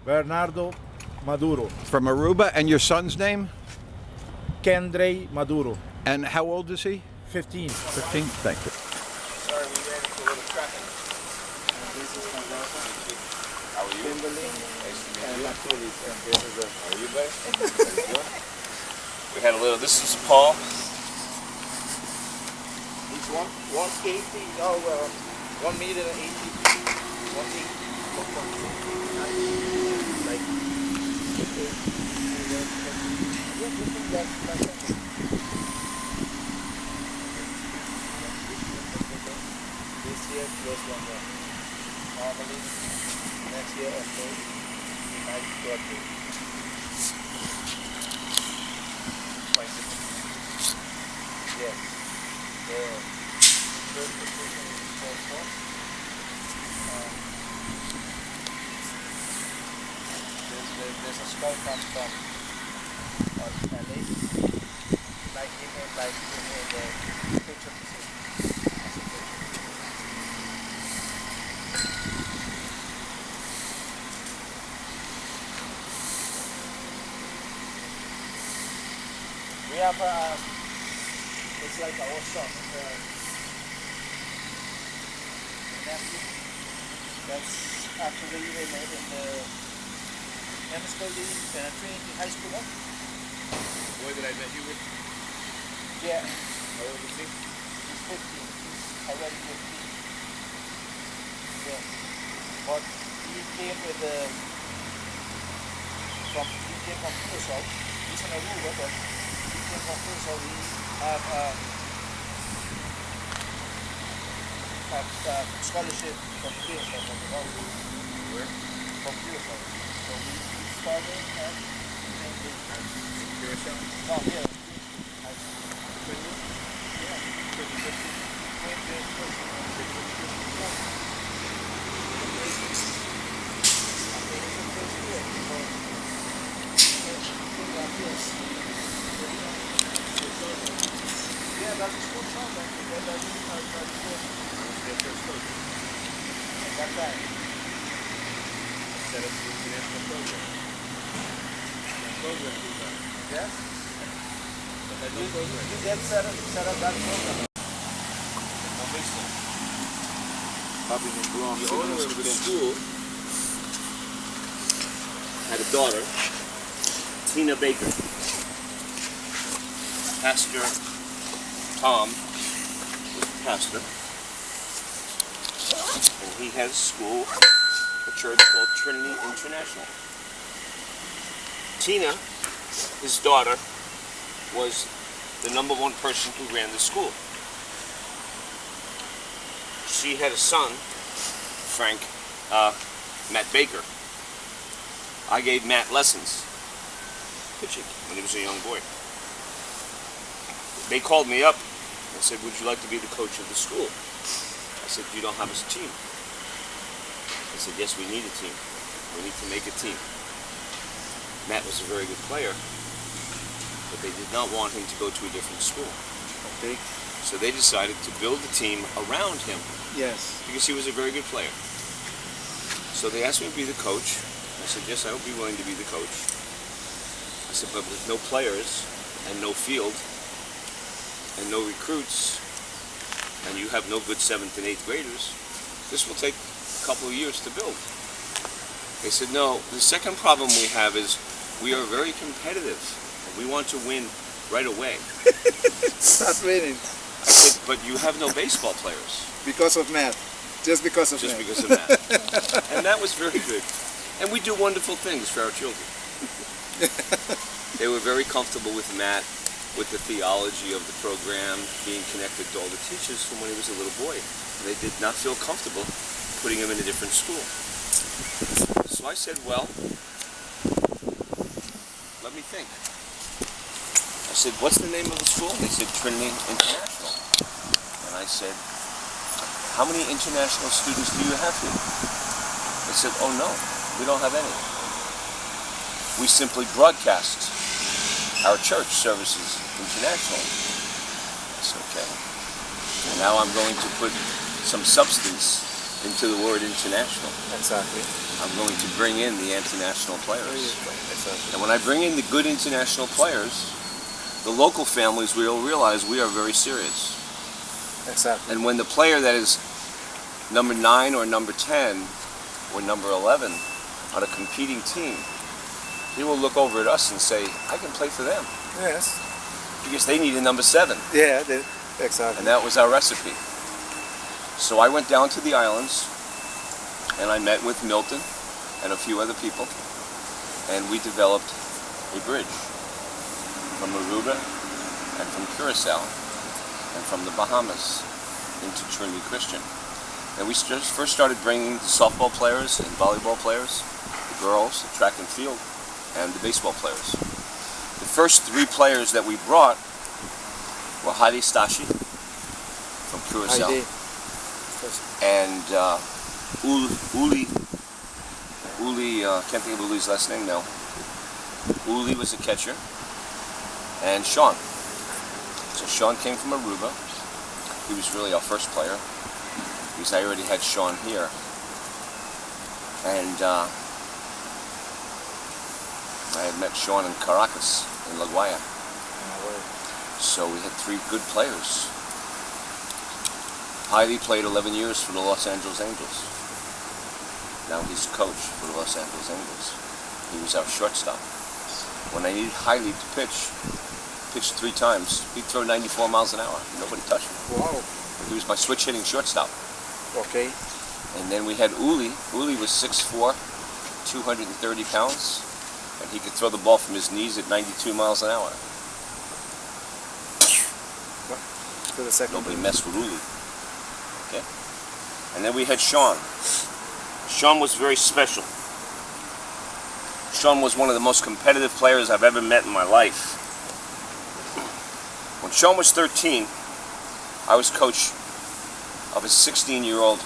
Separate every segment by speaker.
Speaker 1: Bernardo Maduro.
Speaker 2: From Aruba. And your son's name?
Speaker 1: Kendre Maduro.
Speaker 2: And how old is he?
Speaker 1: 15.
Speaker 2: 15? Thank you.
Speaker 3: Sorry, we ran into a little traffic.
Speaker 1: This is my girlfriend.
Speaker 3: How are you?
Speaker 1: Kimberly
Speaker 3: Nice to meet
Speaker 1: and
Speaker 3: you.
Speaker 1: Maculis. And this is the...
Speaker 3: How are you, guys? Very good. We had a little. This is Paul.
Speaker 1: It's 180, 1 meter and 80. 180. Like, this year plus 1 more. Normally, next year or so, we might go to yes. The first position is 4-4. There's a scout comes from LA. Like him in the pitcher position. As a pitcher. We have it's like our son, nephew. That's actually in the Hemisphere League and Trinity High School.
Speaker 3: Boy, that I met you with.
Speaker 1: Yeah,
Speaker 3: How old is he?
Speaker 1: he's 15. He's already 15. Yeah, but he came with he came from Curacao. He's in Aruba, but he came from Curacao. He have scholarship from Curacao, from the Aruba.
Speaker 3: Where?
Speaker 1: From Curacao. So he started at
Speaker 3: Curacao.
Speaker 1: no, here. Yeah, that's a school song. That's
Speaker 3: Their first coach.
Speaker 1: that time.
Speaker 3: Set up the international program. That program was done.
Speaker 1: Yes?
Speaker 3: But that no program.
Speaker 1: You get set up that program.
Speaker 3: No baseball.
Speaker 1: Having a grown
Speaker 3: The owner of the school had a daughter, Tina Baker. Pastor Tom was the pastor. And he has a school, a church called Trinity International. Tina, his daughter, was the #1 person who ran the school. She had a son, Frank, Matt Baker. I gave Matt lessons, pitching, when he was a young boy. They called me up and said, would you like to be the coach of the school? I said, you don't have a team. I said, yes, we need a team. We need to make a team. Matt was a very good player, but they did not want him to go to a different school.
Speaker 1: Okay.
Speaker 3: So they decided to build a team around him
Speaker 1: Yes.
Speaker 3: because he was a very good player. So they asked me to be the coach. I said, yes, I would be willing to be the coach. I said, but with no players and no field and no recruits, and you have no good 7th and 8th graders, this will take a couple of years to build. They said, no, the second problem we have is we are very competitive. We want to win right away.
Speaker 1: Start winning.
Speaker 3: I said, but you have no baseball players.
Speaker 1: Because of math. Just because of
Speaker 3: Just
Speaker 1: math.
Speaker 3: because of that. And that was very good. And we do wonderful things for our children. They were very comfortable with Matt, with the theology of the program, being connected to all the teachers from when he was a little boy. They did not feel comfortable putting him in a different school. So I said, well, let me think. I said, what's the name of the school? They said, Trinity International. And I said, how many international students do you have here? They said, oh no, we don't have any. We simply broadcast our church services internationally. I said, okay. And now I'm going to put some substance into the word international.
Speaker 1: Exactly.
Speaker 3: I'm going to bring in the international players.
Speaker 1: Exactly.
Speaker 3: And when I bring in the good international players, the local families will realize we are very serious.
Speaker 1: Exactly.
Speaker 3: And when the player that is number 9 or number 10 or number 11 on a competing team, he will look over at us and say, I can play for them.
Speaker 1: Yes.
Speaker 3: Because they need a number 7.
Speaker 1: Yeah, exactly.
Speaker 3: And that was our recipe. So I went down to the islands and I met with Milton and a few other people, and we developed a bridge from Aruba and from Curacao and from the Bahamas into Trinity Christian. And we just first started bringing the softball players and volleyball players, the girls, the track and field, and the baseball players. The first 3 players that we brought were Heidi Stashi from Curacao and Uli, can't think of Uli's last name now. Uli was a catcher, and Sean. So Sean came from Aruba. He was really our first player, because I already had Sean here. And I had met Sean in Caracas, in La Guaya. So we had 3 good players. Heidi played 11 years for the Los Angeles Angels. Now he's coach for the Los Angeles Angels. He was our shortstop. When I needed Heidi to pitched 3 times, he'd throw 94 miles an hour. Nobody touched him.
Speaker 1: Wow.
Speaker 3: He was my switch hitting shortstop.
Speaker 1: Okay.
Speaker 3: And then we had Uli. Uli was 6'4", 230 pounds, and he could throw the ball from his knees at 92 miles an hour.
Speaker 1: For the second.
Speaker 3: Nobody messed with Uli. Okay. And then we had Sean. Sean was very special. Sean was one of the most competitive players I've ever met in my life. When Sean was 13, I was coach of a 16-year-old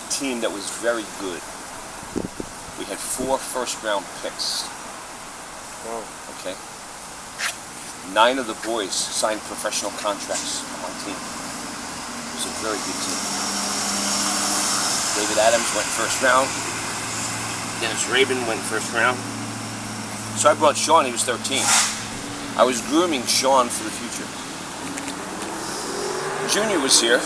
Speaker 3: team that was very good. We had 4 first-round picks.
Speaker 1: Wow.
Speaker 3: Okay. 9 of the boys signed professional contracts on my team. It was a very good team. David Adams went first round. Dennis Rabin went first round. So I brought Sean, he was 13. I was grooming Sean for the future. Junior was here,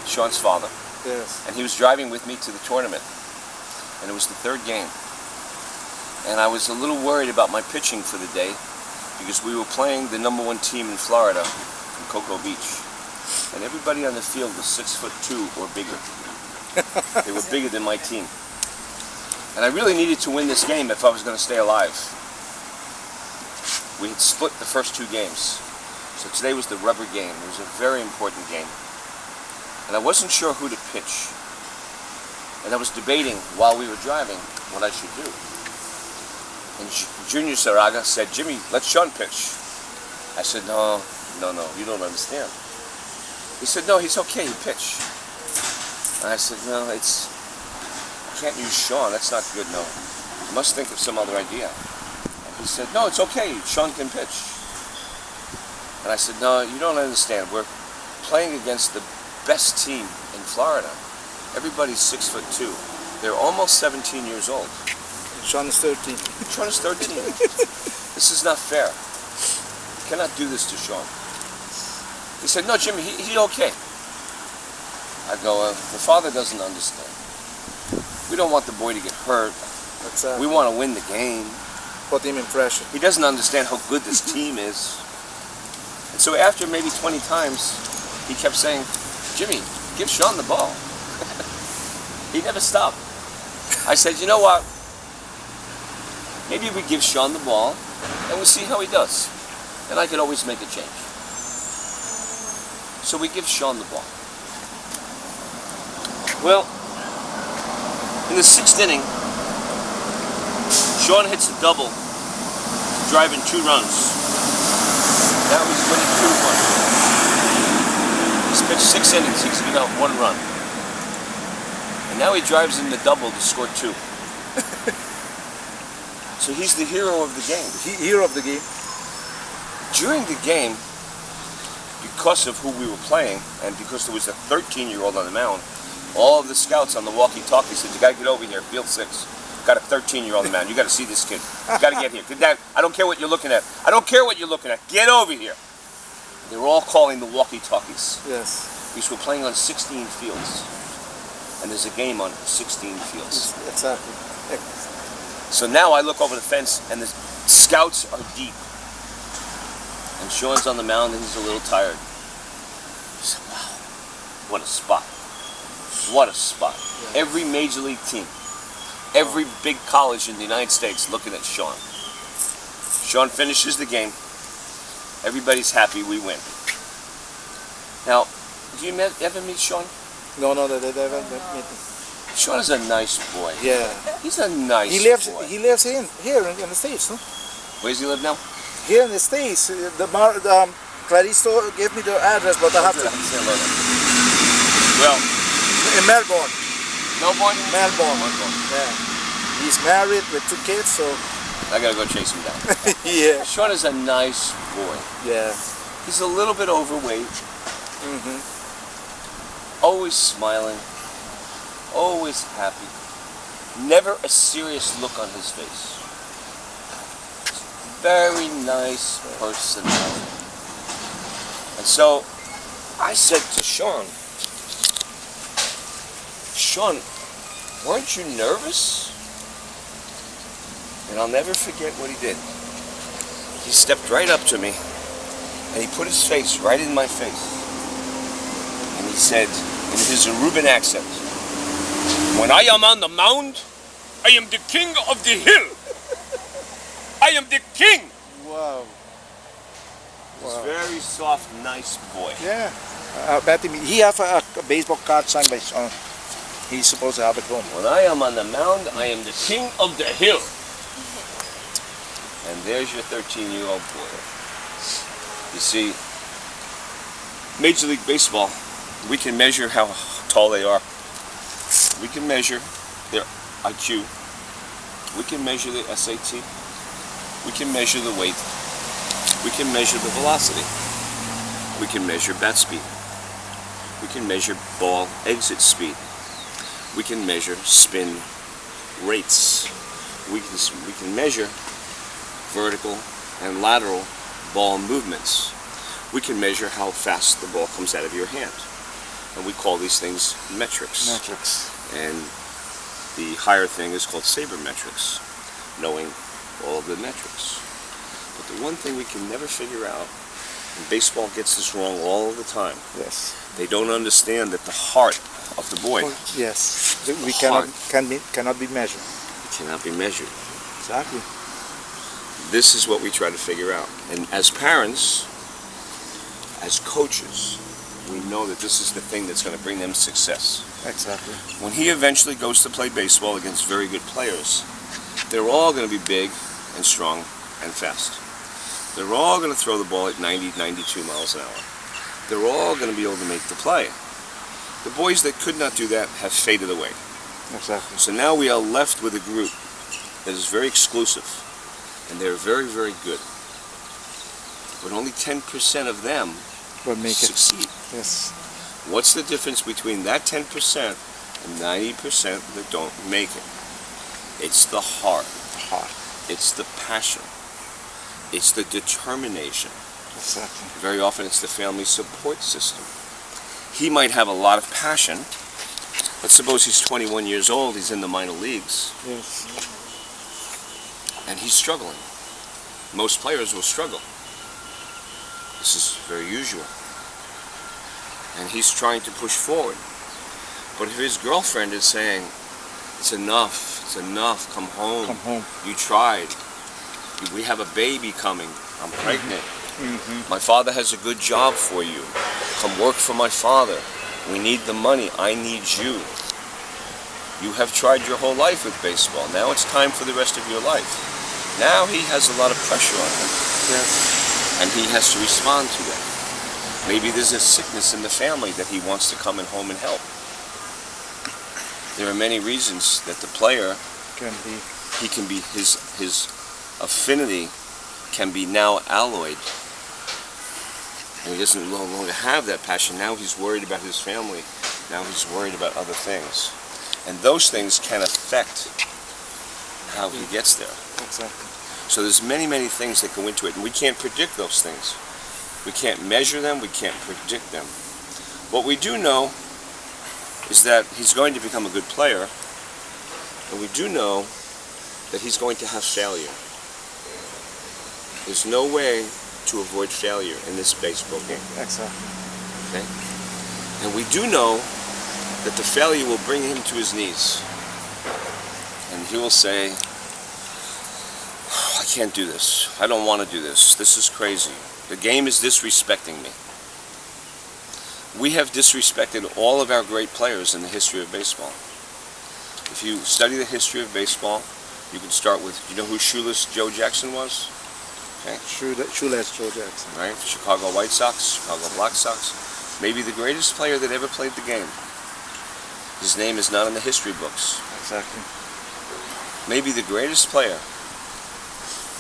Speaker 3: Sean's father,
Speaker 1: Yes.
Speaker 3: and he was driving with me to the tournament. And it was the 3rd game. And I was a little worried about my pitching for the day, because we were playing the number 1 team in Florida, in Cocoa Beach. And everybody on the field was 6'2" or bigger. They were bigger than my team. And I really needed to win this game if I was going to stay alive. We had split the first 2 games. So today was the rubber game. It was a very important game. And I wasn't sure who to pitch. And I was debating while we were driving what I should do. And Junior Saraga said, Jimmy, let Sean pitch. I said, no, you don't understand. He said, no, he's okay, he pitch. And I said, no, I can't use Sean, that's not good, no. I must think of some other idea. And he said, no, it's okay, Sean can pitch. And I said, no, you don't understand. We're playing against the best team in Florida. Everybody's 6'2". They're almost 17 years old.
Speaker 1: Sean is 13.
Speaker 3: Sean is 13. This is not fair. You cannot do this to Sean. He said, no, Jimmy, he's okay. I go, the father doesn't understand. We don't want the boy to get hurt. We want to win the game.
Speaker 1: Put him in pressure.
Speaker 3: He doesn't understand how good this team is. And so after maybe 20 times, he kept saying, Jimmy, give Sean the ball. He never stopped. I said, you know what? Maybe we give Sean the ball and we'll see how he does. And I could always make a change. So we give Sean the ball. Well, in the 6th inning, Sean hits a double, driving 2 runs. Now he's winning 2-1. He's pitched 6 innings, he's given out 1 run. And now he drives in the double to score 2. So he's the hero of the game.
Speaker 1: Hero of the game.
Speaker 3: During the game, because of who we were playing, and because there was a 13-year-old on the mound, All of the scouts on the walkie-talkie said, "You got to get over here, field 6. Got a 13-year-old man. You got to see this kid. You got to get here. Good dad, I don't care what you're looking at. I don't care what you're looking at. Get over here." They were all calling the walkie-talkies.
Speaker 1: Yes.
Speaker 3: Because we're playing on 16 fields. And there's a game on 16 fields.
Speaker 1: Exactly.
Speaker 3: So now I look over the fence and the scouts are deep. And Sean's on the mound and he's a little tired. I said, wow, what a spot. What a spot.
Speaker 1: Yeah.
Speaker 3: Every major league team, every big college in the United States looking at Sean. Sean finishes the game. Everybody's happy, we win. Now, do you ever meet Sean?
Speaker 1: No, they haven't met me.
Speaker 3: Sean is a nice boy.
Speaker 1: Yeah.
Speaker 3: He's a nice boy.
Speaker 1: He lives here in the States, no?
Speaker 3: Where does he live now?
Speaker 1: Here in the States. Claristo gave me the address, but I have to.
Speaker 3: Well,
Speaker 1: In Melbourne.
Speaker 3: Melbourne?
Speaker 1: Melbourne. Yeah. He's married with 2 kids, so.
Speaker 3: I gotta go chase him down.
Speaker 1: Yeah.
Speaker 3: Sean is a nice boy.
Speaker 1: Yeah.
Speaker 3: He's a little bit overweight. Always smiling. Always happy. Never a serious look on his face. Very nice personality. And so I said to Sean, "Sean, weren't you nervous?" And I'll never forget what he did. He stepped right up to me and he put his face right in my face. And he said in his Aruban accent, "When I am on the mound, I am the king of the hill. I am the king."
Speaker 1: Wow.
Speaker 3: He's a very soft, nice boy.
Speaker 1: Yeah. Bet he have a baseball card signed by Sean. He's supposed to have it home.
Speaker 3: When I am on the mound, I am the king of the hill. And there's your 13-year-old boy. You see, Major League Baseball, we can measure how tall they are. We can measure their IQ. We can measure the SAT. We can measure the weight. We can measure the velocity. We can measure bat speed. We can measure ball exit speed. We can measure spin rates. We can measure vertical and lateral ball movements. We can measure how fast the ball comes out of your hand. And we call these things metrics.
Speaker 1: Metrics.
Speaker 3: And the higher thing is called sabermetrics, knowing all of the metrics. But the one thing we can never figure out, and baseball gets this wrong all the time,
Speaker 1: Yes.
Speaker 3: they don't understand that the heart of the boy
Speaker 1: Yes. We
Speaker 3: heart.
Speaker 1: cannot be measured.
Speaker 3: cannot be measured.
Speaker 1: Exactly.
Speaker 3: This is what we try to figure out. And as parents, as coaches, we know that this is the thing that's going to bring them success.
Speaker 1: Exactly.
Speaker 3: When he eventually goes to play baseball against very good players, they're all going to be big and strong and fast. They're all going to throw the ball at 90, 92 miles an hour. They're all going to be able to make the play. The boys that could not do that have faded away.
Speaker 1: Exactly.
Speaker 3: So now we are left with a group that is very exclusive, and they're very, very good. But only 10% of them
Speaker 1: But make it.
Speaker 3: succeed.
Speaker 1: Yes.
Speaker 3: What's the difference between that 10% and 90% that don't make it? It's the heart.
Speaker 1: Heart.
Speaker 3: It's the passion. It's the determination.
Speaker 1: Exactly.
Speaker 3: Very often it's the family support system. He might have a lot of passion, but suppose he's 21 years old, he's in the minor leagues,
Speaker 1: Yes.
Speaker 3: and he's struggling. Most players will struggle. This is very usual. And he's trying to push forward. But if his girlfriend is saying, it's enough, come home.
Speaker 1: Come home.
Speaker 3: You tried. We have a baby coming. I'm pregnant.
Speaker 1: Mm-hmm.
Speaker 3: My father has a good job for you. Come work for my father. We need the money. I need you. You have tried your whole life with baseball. Now it's time for the rest of your life. Now he has a lot of pressure on him.
Speaker 1: Yes.
Speaker 3: And he has to respond to that. Maybe there's a sickness in the family that he wants to come home and help. There are many reasons that the player,
Speaker 1: Can be.
Speaker 3: he can be, his affinity can be now alloyed. And he doesn't no longer have that passion. Now he's worried about his family. Now he's worried about other things. And those things can affect how he gets there.
Speaker 1: Exactly.
Speaker 3: So there's many, many things that go into it, and we can't predict those things. We can't measure them, we can't predict them. What we do know is that he's going to become a good player, and we do know that he's going to have failure. There's no way to avoid failure in this baseball game.
Speaker 1: Exactly.
Speaker 3: Okay? And we do know that the failure will bring him to his knees. And he will say, I can't do this. I don't want to do this. This is crazy. The game is disrespecting me. We have disrespected all of our great players in the history of baseball. If you study the history of baseball, you can start with, you know who Shoeless Joe Jackson was? Okay.
Speaker 1: Shoeless Joe Jackson.
Speaker 3: Right? Chicago White Sox, Chicago Black Sox. Maybe the greatest player that ever played the game. His name is not in the history books.
Speaker 1: Exactly.
Speaker 3: Maybe the greatest player,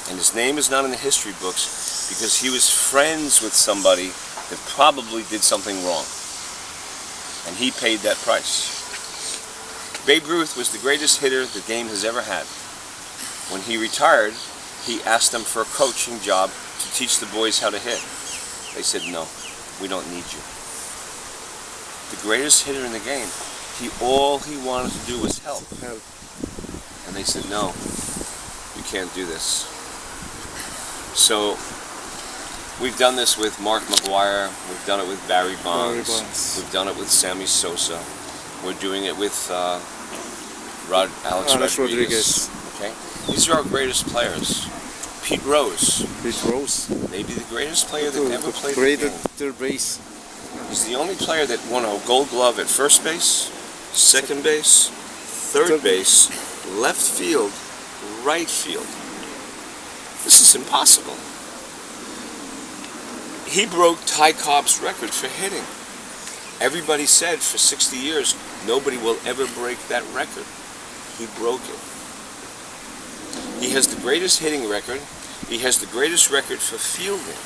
Speaker 3: and his name is not in the history books because he was friends with somebody that probably did something wrong. And he paid that price. Babe Ruth was the greatest hitter the game has ever had. When he retired, he asked them for a coaching job to teach the boys how to hit. They said, no, we don't need you. The greatest hitter in the game, all he wanted to do was help. And they said, no, you can't do this. So we've done this with Mark McGuire, we've done it with Barry Bonds, we've done it with Sammy Sosa, we're doing it with Alex Rodriguez. Okay? These are our greatest players. Pete Rose. Maybe the greatest player that ever played the game.
Speaker 1: Third base.
Speaker 3: He's the only player that won a gold glove at first base, second base, third base, left field, right field. This is impossible. He broke Ty Cobb's record for hitting. Everybody said for 60 years, nobody will ever break that record. He broke it. He has the greatest hitting record. He has the greatest record for fielding.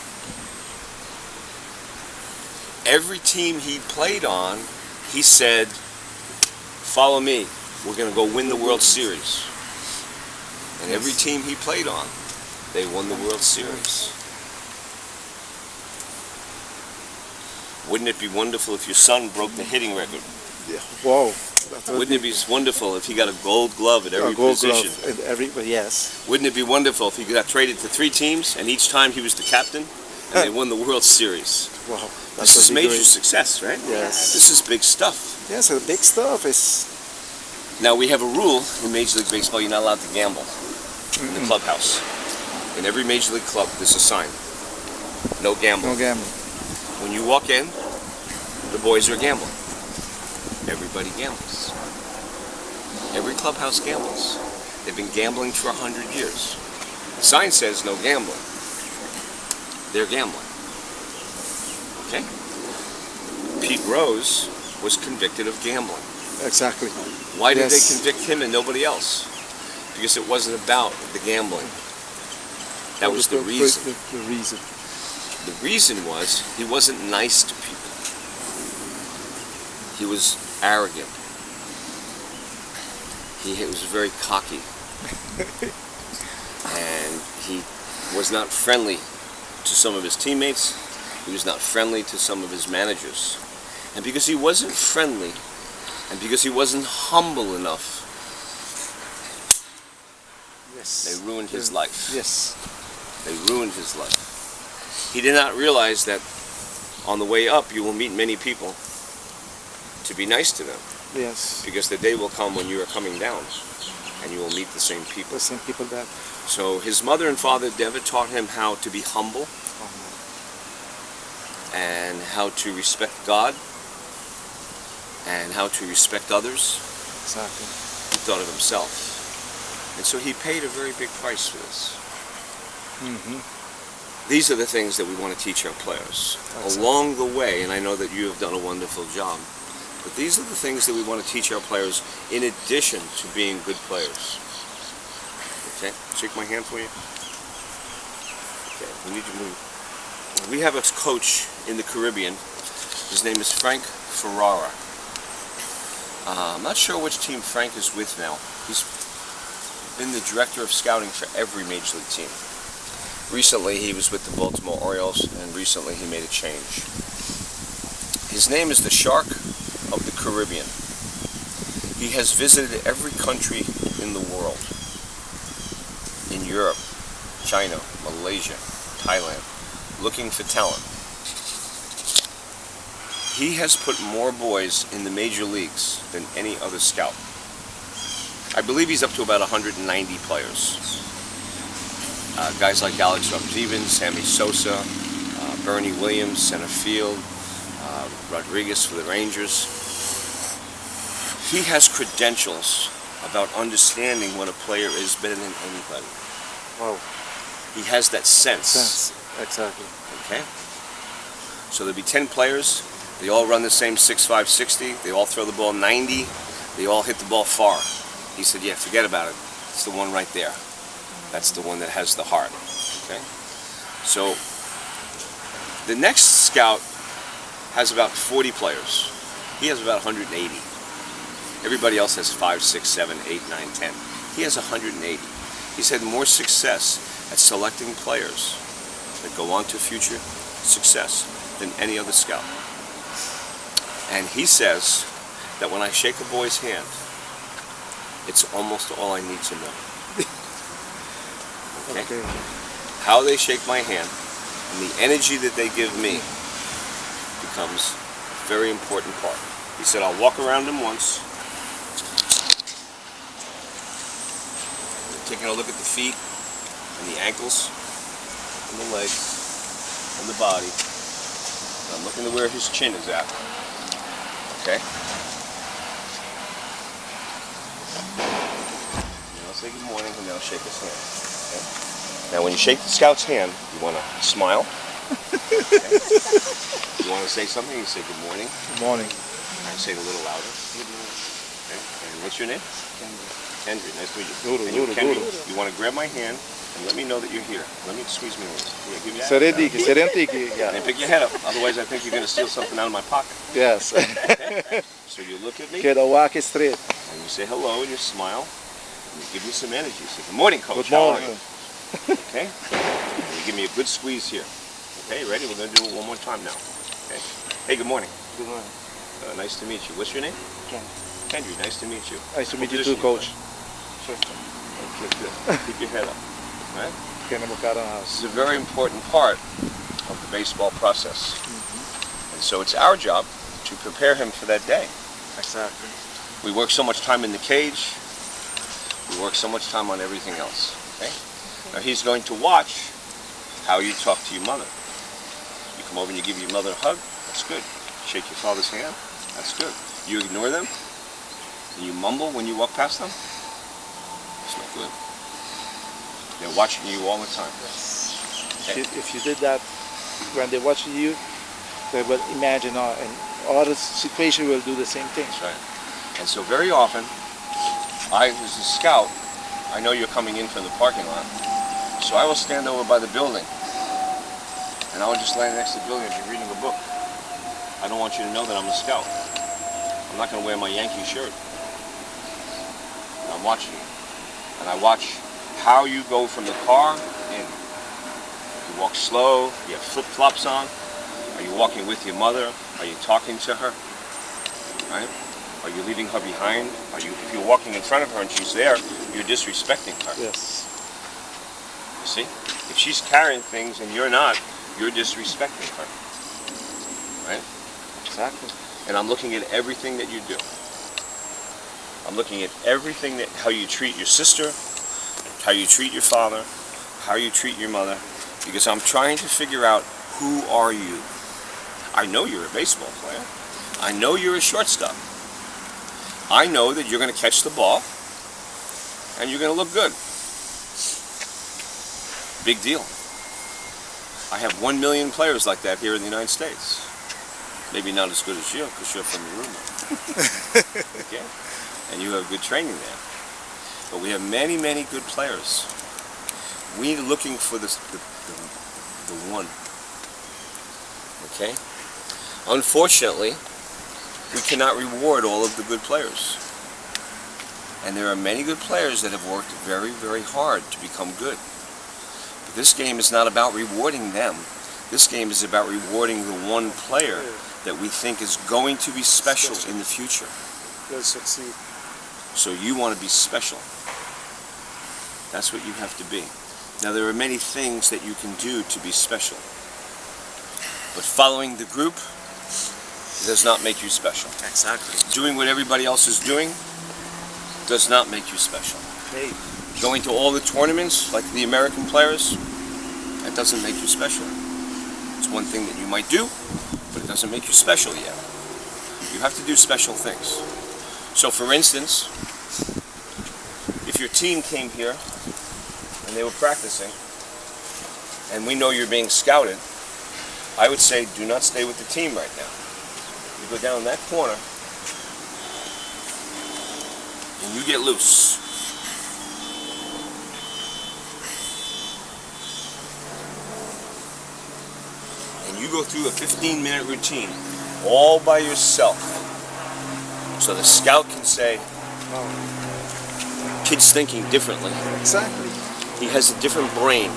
Speaker 3: Every team he played on, he said, follow me. We're going to go win the World Series. And every team he played on, they won the World Series. Wouldn't it be wonderful if your son broke the hitting record?
Speaker 1: Yeah. Wow.
Speaker 3: Wouldn't it be wonderful if he got a gold glove at every position?
Speaker 1: Yes.
Speaker 3: Wouldn't it be wonderful if he got traded to 3 teams and each time he was the captain and they won the World Series?
Speaker 1: Wow.
Speaker 3: This is major success, right?
Speaker 1: Yes.
Speaker 3: This is big stuff.
Speaker 1: Yes, the big stuff is...
Speaker 3: Now we have a rule in Major League Baseball, you're not allowed to gamble in the clubhouse. In every Major League club, there's a sign. No gambling.
Speaker 1: No gambling.
Speaker 3: When you walk in, the boys are gambling. Everybody gambles. Every clubhouse gambles. They've been gambling for 100 years. The sign says no gambling. They're gambling. Okay? Pete Rose was convicted of gambling.
Speaker 1: Exactly.
Speaker 3: Why did they convict him and nobody else? Because it wasn't about the gambling. That was the reason.
Speaker 1: The reason.
Speaker 3: The reason was he wasn't nice to people. He was arrogant. He was very cocky. And he was not friendly to some of his teammates. He was not friendly to some of his managers. And because he wasn't friendly, and because he wasn't humble enough, they ruined his life.
Speaker 1: Yes.
Speaker 3: They ruined his life. He did not realize that on the way up you will meet many people. To be nice to them.
Speaker 1: Yes.
Speaker 3: Because the day will come when you are coming down and you will meet the same people.
Speaker 1: The same people that...
Speaker 3: So his mother and father never taught him how to be humble and how to respect God and how to respect others.
Speaker 1: Exactly.
Speaker 3: He thought of himself. And so he paid a very big price for this. These are the things that we want to teach our players along the way, and I know that you have done a wonderful job. But these are the things that we want to teach our players in addition to being good players. Okay? Shake my hand for you. Okay, we need to move. We have a coach in the Caribbean. His name is Frank Ferrara. I'm not sure which team Frank is with now. He's been the director of scouting for every major league team. Recently he was with the Baltimore Orioles, and recently he made a change. His name is the Shark of the Caribbean. He has visited every country in the world. In Europe, China, Malaysia, Thailand, looking for talent. He has put more boys in the major leagues than any other scout. I believe he's up to about 190 players. Guys like Alex Rodriguez, Sammy Sosa, Bernie Williams, center field, Rodriguez for the Rangers. He has credentials about understanding what a player is better than anybody.
Speaker 1: Wow.
Speaker 3: He has that sense.
Speaker 1: Exactly.
Speaker 3: Okay? So there'll be 10 players. They all run the same 6'5", 60. They all throw the ball 90. They all hit the ball far. He said, yeah, forget about it. It's the one right there. That's the one that has the heart. Okay? So the next scout has about 40 players. He has about 180. Everybody else has 5, 6, 7, 8, 9, 10. He has 180. He's had more success at selecting players that go on to future success than any other scout. And he says that when I shake a boy's hand, it's almost all I need to know. Okay? How they shake my hand and the energy that they give me becomes a very important part. He said, I'll walk around him once, taking a look at the feet and the ankles and the legs and the body. And I'm looking to where his chin is at. Okay? And I'll say good morning and then I'll shake his hand. Okay? Now when you shake the scout's hand, you want to smile. Okay? You want to say something, you say good morning.
Speaker 1: Good morning.
Speaker 3: I say it a little louder. Good morning. Okay? And what's your name? Kendry, nice to meet you. And you, Kendry, you want to grab my hand and let me know that you're here. Let me squeeze me a little. Yeah, give me that. And pick your head up. Otherwise, I think you're going to steal something out of my pocket.
Speaker 1: Yes.
Speaker 3: Okay? So you look at me.
Speaker 1: Get a walk straight.
Speaker 3: And you say hello and you smile. And you give me some energy. You say, good morning, Coach.
Speaker 1: Good morning.
Speaker 3: How are you? Okay? And you give me a good squeeze here. Okay, ready? We're going to do it one more time now. Okay? Hey, good morning.
Speaker 1: Good morning.
Speaker 3: Nice to meet you. What's your name? Kendry, nice to meet you.
Speaker 1: Nice to meet you too, Coach.
Speaker 3: Okay, good. Keep your head up. All right? This is a very important part of the baseball process. And so it's our job to prepare him for that day.
Speaker 1: Exactly.
Speaker 3: We work so much time in the cage. We work so much time on everything else. Okay? Now he's going to watch how you talk to your mother. You come over and you give your mother a hug. That's good. Shake your father's hand. That's good. You ignore them and you mumble when you walk past them. It's not good. They're watching you all the time. Okay?
Speaker 1: If you did that when they're watching you, they will imagine and other situation will do the same thing.
Speaker 3: That's right. And so very often, I, as a scout, I know you're coming in from the parking lot. So I will stand over by the building and I will just lay next to the building and be reading a book. I don't want you to know that I'm a scout. I'm not going to wear my Yankee shirt. I'm watching you. And I watch how you go from the car in. You walk slow, you have flip-flops on. Are you walking with your mother? Are you talking to her? Right? Are you leaving her behind? If you're walking in front of her and she's there, you're disrespecting her.
Speaker 1: Yes.
Speaker 3: You see? If she's carrying things and you're not, you're disrespecting her. Right?
Speaker 1: Exactly.
Speaker 3: And I'm looking at everything that you do. I'm looking at everything how you treat your sister, how you treat your father, how you treat your mother, because I'm trying to figure out who are you. I know you're a baseball player. I know you're a shortstop. I know that you're going to catch the ball and you're going to look good. Big deal. I have 1 million players like that here in the United States. Maybe not as good as you, because you're from Aruba. Okay? And you have good training there. But we have many, many good players. We're looking for the one. Okay? Unfortunately, we cannot reward all of the good players. And there are many good players that have worked very, very hard to become good. But this game is not about rewarding them. This game is about rewarding the one player that we think is going to be special in the future.
Speaker 1: Will succeed.
Speaker 3: So you want to be special. That's what you have to be. Now there are many things that you can do to be special. But following the group does not make you special.
Speaker 1: Exactly.
Speaker 3: Doing what everybody else is doing does not make you special.
Speaker 1: Hey.
Speaker 3: Going to all the tournaments like the American players, that doesn't make you special. It's one thing that you might do, but it doesn't make you special yet. You have to do special things. So for instance, if your team came here and they were practicing, and we know you're being scouted, I would say do not stay with the team right now. You go down that corner and you get loose. And you go through a 15-minute routine all by yourself. So the scout can say, kid's thinking differently.
Speaker 1: Exactly.
Speaker 3: He has a different brain.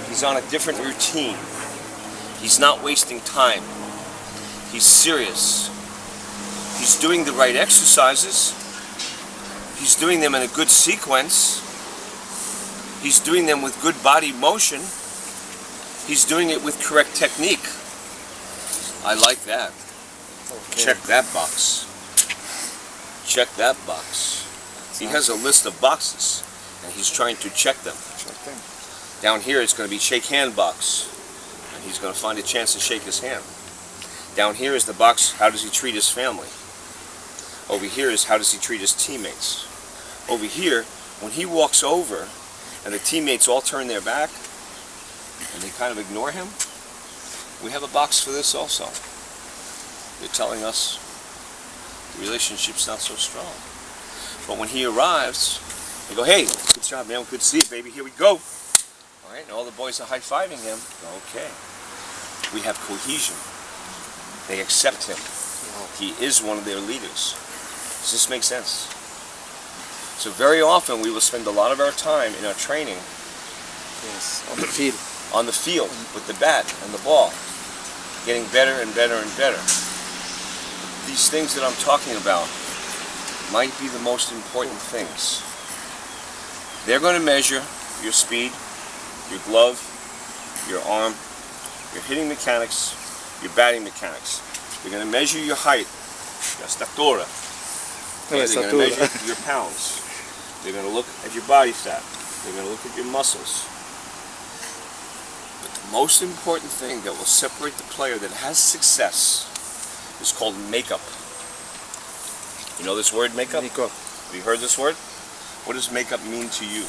Speaker 3: He's on a different routine. He's not wasting time. He's serious. He's doing the right exercises. He's doing them in a good sequence. He's doing them with good body motion. He's doing it with correct technique. I like that.
Speaker 1: Okay.
Speaker 3: Check that box. Check that box. He has a list of boxes, and he's trying to check them. Down here it's going to be shake hand box, and he's going to find a chance to shake his hand. Down here is the box, how does he treat his family? Over here is how does he treat his teammates? Over here, when he walks over and the teammates all turn their back and they kind of ignore him, we have a box for this also. They're telling us the relationship's not so strong. But when he arrives, they go, hey, good job, man, good to see you, baby, here we go. All right, and all the boys are high-fiving him. Okay. We have cohesion. They accept him. He is one of their leaders. Does this make sense? So very often we will spend a lot of our time in our training
Speaker 1: On the field.
Speaker 3: on the field with the bat and the ball, getting better and better and better. These things that I'm talking about might be the most important things. They're going to measure your speed, your glove, your arm, your hitting mechanics, your batting mechanics. They're going to measure your height, your estatura. They're going to measure your pounds. They're going to look at your body fat. They're going to look at your muscles. But the most important thing that will separate the player that has success is called makeup. You know this word, makeup?
Speaker 1: Makeup.
Speaker 3: Have you heard this word? What does makeup mean to you?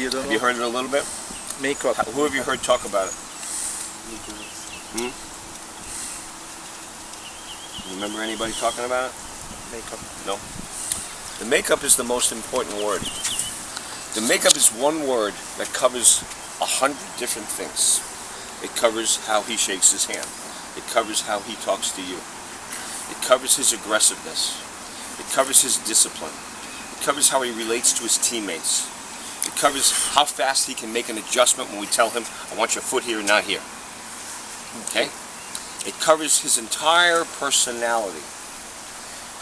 Speaker 1: You don't
Speaker 3: Have you heard it a little bit?
Speaker 1: Makeup.
Speaker 3: Who have you heard talk about it? Remember anybody talking about it?
Speaker 1: Makeup.
Speaker 3: No. The makeup is the most important word. The makeup is one word that covers 100 different things. It covers how he shakes his hand. It covers how he talks to you. It covers his aggressiveness. It covers his discipline. It covers how he relates to his teammates. It covers how fast he can make an adjustment when we tell him, I want your foot here and not here. Okay? It covers his entire personality.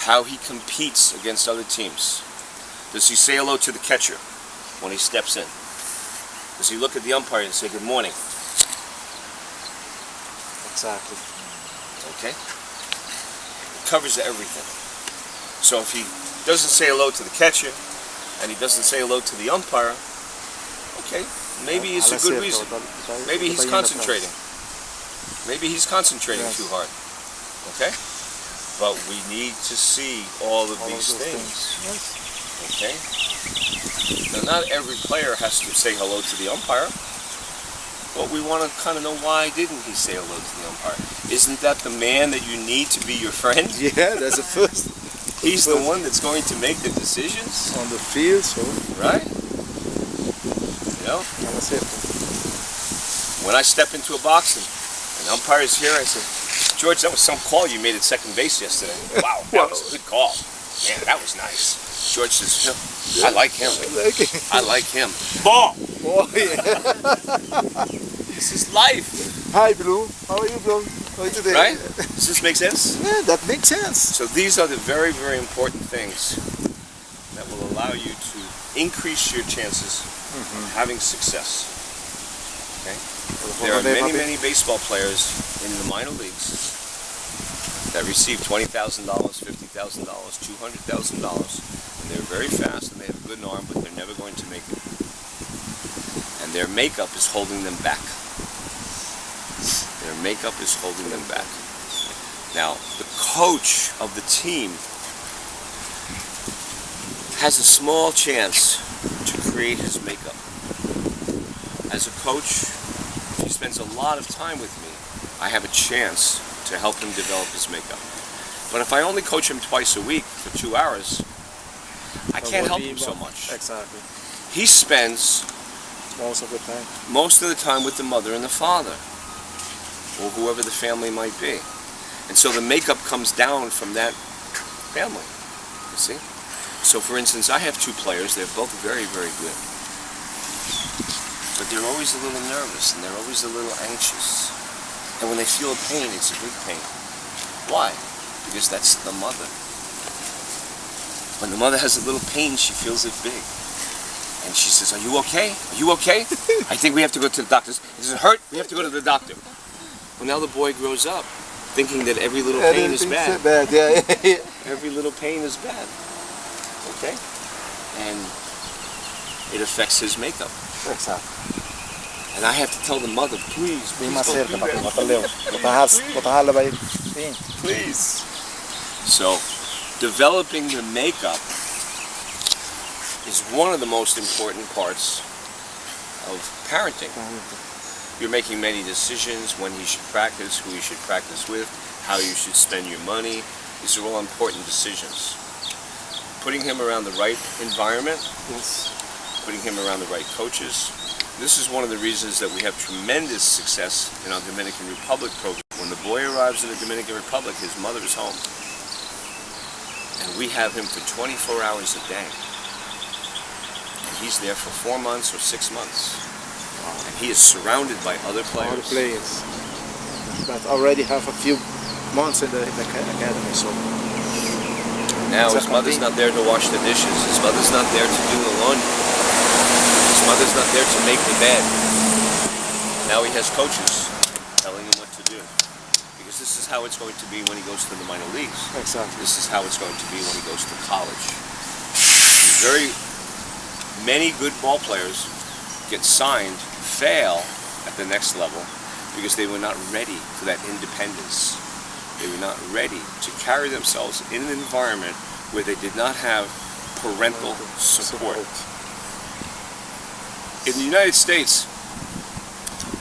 Speaker 3: How he competes against other teams. Does he say hello to the catcher when he steps in? Does he look at the umpire and say good morning?
Speaker 1: Exactly.
Speaker 3: Okay? It covers everything. So if he doesn't say hello to the catcher and he doesn't say hello to the umpire, okay, maybe it's a good reason. Maybe he's concentrating. Maybe he's concentrating too hard. Okay? But we need to see all of these things. Okay? Now, not every player has to say hello to the umpire, but we want to kind of know why didn't he say hello to the umpire? Isn't that the man that you need to be your friend?
Speaker 1: Yeah, that's the first.
Speaker 3: He's the one that's going to make the decisions.
Speaker 1: On the field, so.
Speaker 3: Right? You know?
Speaker 1: That's it.
Speaker 3: When I step into a box and an umpire's here, I say, George, that was some call you made at second base yesterday. Wow, that was a good call. Man, that was nice. George says, I like him. I like him. Ball!
Speaker 4: Oh, yeah.
Speaker 3: This is life.
Speaker 4: Hi, Blue. How are you, Blue? How are you today?
Speaker 3: Right? Does this make sense?
Speaker 4: Yeah, that makes sense.
Speaker 3: So these are the very, very important things that will allow you to increase your chances of having success. Okay? There are many, many baseball players in the minor leagues that receive $20,000, $50,000, $200,000, and they're very fast and they have a good arm, but they're never going to make it. And their makeup is holding them back. Their makeup is holding them back. Now, the coach of the team has a small chance to create his makeup. As a coach, if he spends a lot of time with me, I have a chance to help him develop his makeup. But if I only coach him twice a week for 2 hours, I can't help him so much.
Speaker 4: Exactly.
Speaker 3: He spends
Speaker 4: Most of the time.
Speaker 3: most of the time with the mother and the father, or whoever the family might be. And so the makeup comes down from that family, you see? So for instance, I have 2 players, they're both very, very good. But they're always a little nervous and they're always a little anxious. And when they feel a pain, it's a big pain. Why? Because that's the mother. When the mother has a little pain, she feels it big. And she says, are you okay? Are you okay? I think we have to go to the doctor. Does it hurt? We have to go to the doctor. Well, now the boy grows up thinking that every little pain is bad.
Speaker 4: Yeah.
Speaker 3: Every little pain is bad. Okay? And it affects his makeup.
Speaker 4: Exactly.
Speaker 3: And I have to tell the mother, please,
Speaker 4: Be
Speaker 3: please
Speaker 4: más
Speaker 3: don't
Speaker 4: cerca,
Speaker 3: do
Speaker 4: papi.
Speaker 3: that.
Speaker 4: Botahala va a ir bien.
Speaker 3: Please. So, developing the makeup is one of the most important parts of parenting. You're making many decisions, when he should practice, who he should practice with, how you should spend your money. These are all important decisions. Putting him around the right environment,
Speaker 4: Yes.
Speaker 3: putting him around the right coaches. This is one of the reasons that we have tremendous success in our Dominican Republic program. When the boy arrives in the Dominican Republic, his mother is home. And we have him for 24 hours a day. And he's there for 4 months or 6 months. And he is surrounded by other
Speaker 4: All the
Speaker 3: players.
Speaker 4: players. But already have a few months in the academy, so.
Speaker 3: Now
Speaker 4: It's a
Speaker 3: his mother's
Speaker 4: complete-
Speaker 3: not there to wash the dishes. His mother's not there to do the laundry. His mother's not there to make the bed. Now he has coaches telling him what to do. Because this is how it's going to be when he goes to the minor leagues.
Speaker 4: Exactly.
Speaker 3: This is how it's going to be when he goes to college. Many good ball players get signed, fail at the next level because they were not ready for that independence. They were not ready to carry themselves in an environment where they did not have parental support. In the United States,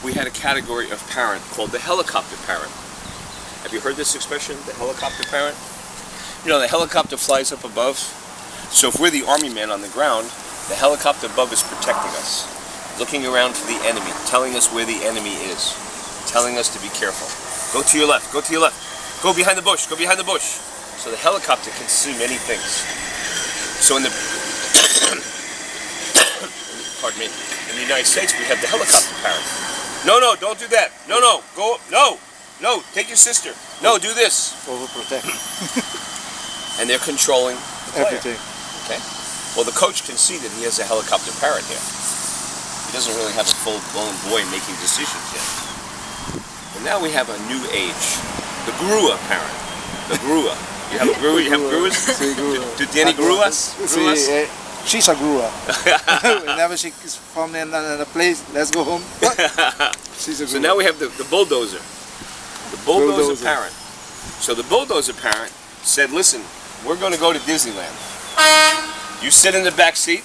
Speaker 3: we had a category of parent called the helicopter parent. Have you heard this expression, the helicopter parent? You know, the helicopter flies up above. So if we're the army man on the ground, the helicopter above is protecting us, looking around for the enemy, telling us where the enemy is, telling us to be careful. Go to your left, go to your left. Go behind the bush, go behind the bush. So the helicopter can see many things. So in the pardon me, in the United States we have the helicopter parent. No, no, don't do that. No, no, go, no, no, take your sister. No, do this.
Speaker 4: Overprotect
Speaker 3: And they're controlling the player.
Speaker 4: everything.
Speaker 3: Okay. Well, the coach can see that he has a helicopter parent here. He doesn't really have a full-blown boy making decisions yet. And now we have a new age, the grua parent. The grua. You have a grua? You have gruas?
Speaker 4: Sí, grua.
Speaker 3: Do Danny gruas?
Speaker 4: Sí, she's a grua. Whenever she's from in a place, let's go home. She's a grua.
Speaker 3: So now we have the bulldozer. The bulldozer
Speaker 4: Bulldozer.
Speaker 3: parent. So the bulldozer parent said, listen, we're going to go to Disneyland. You sit in the back seat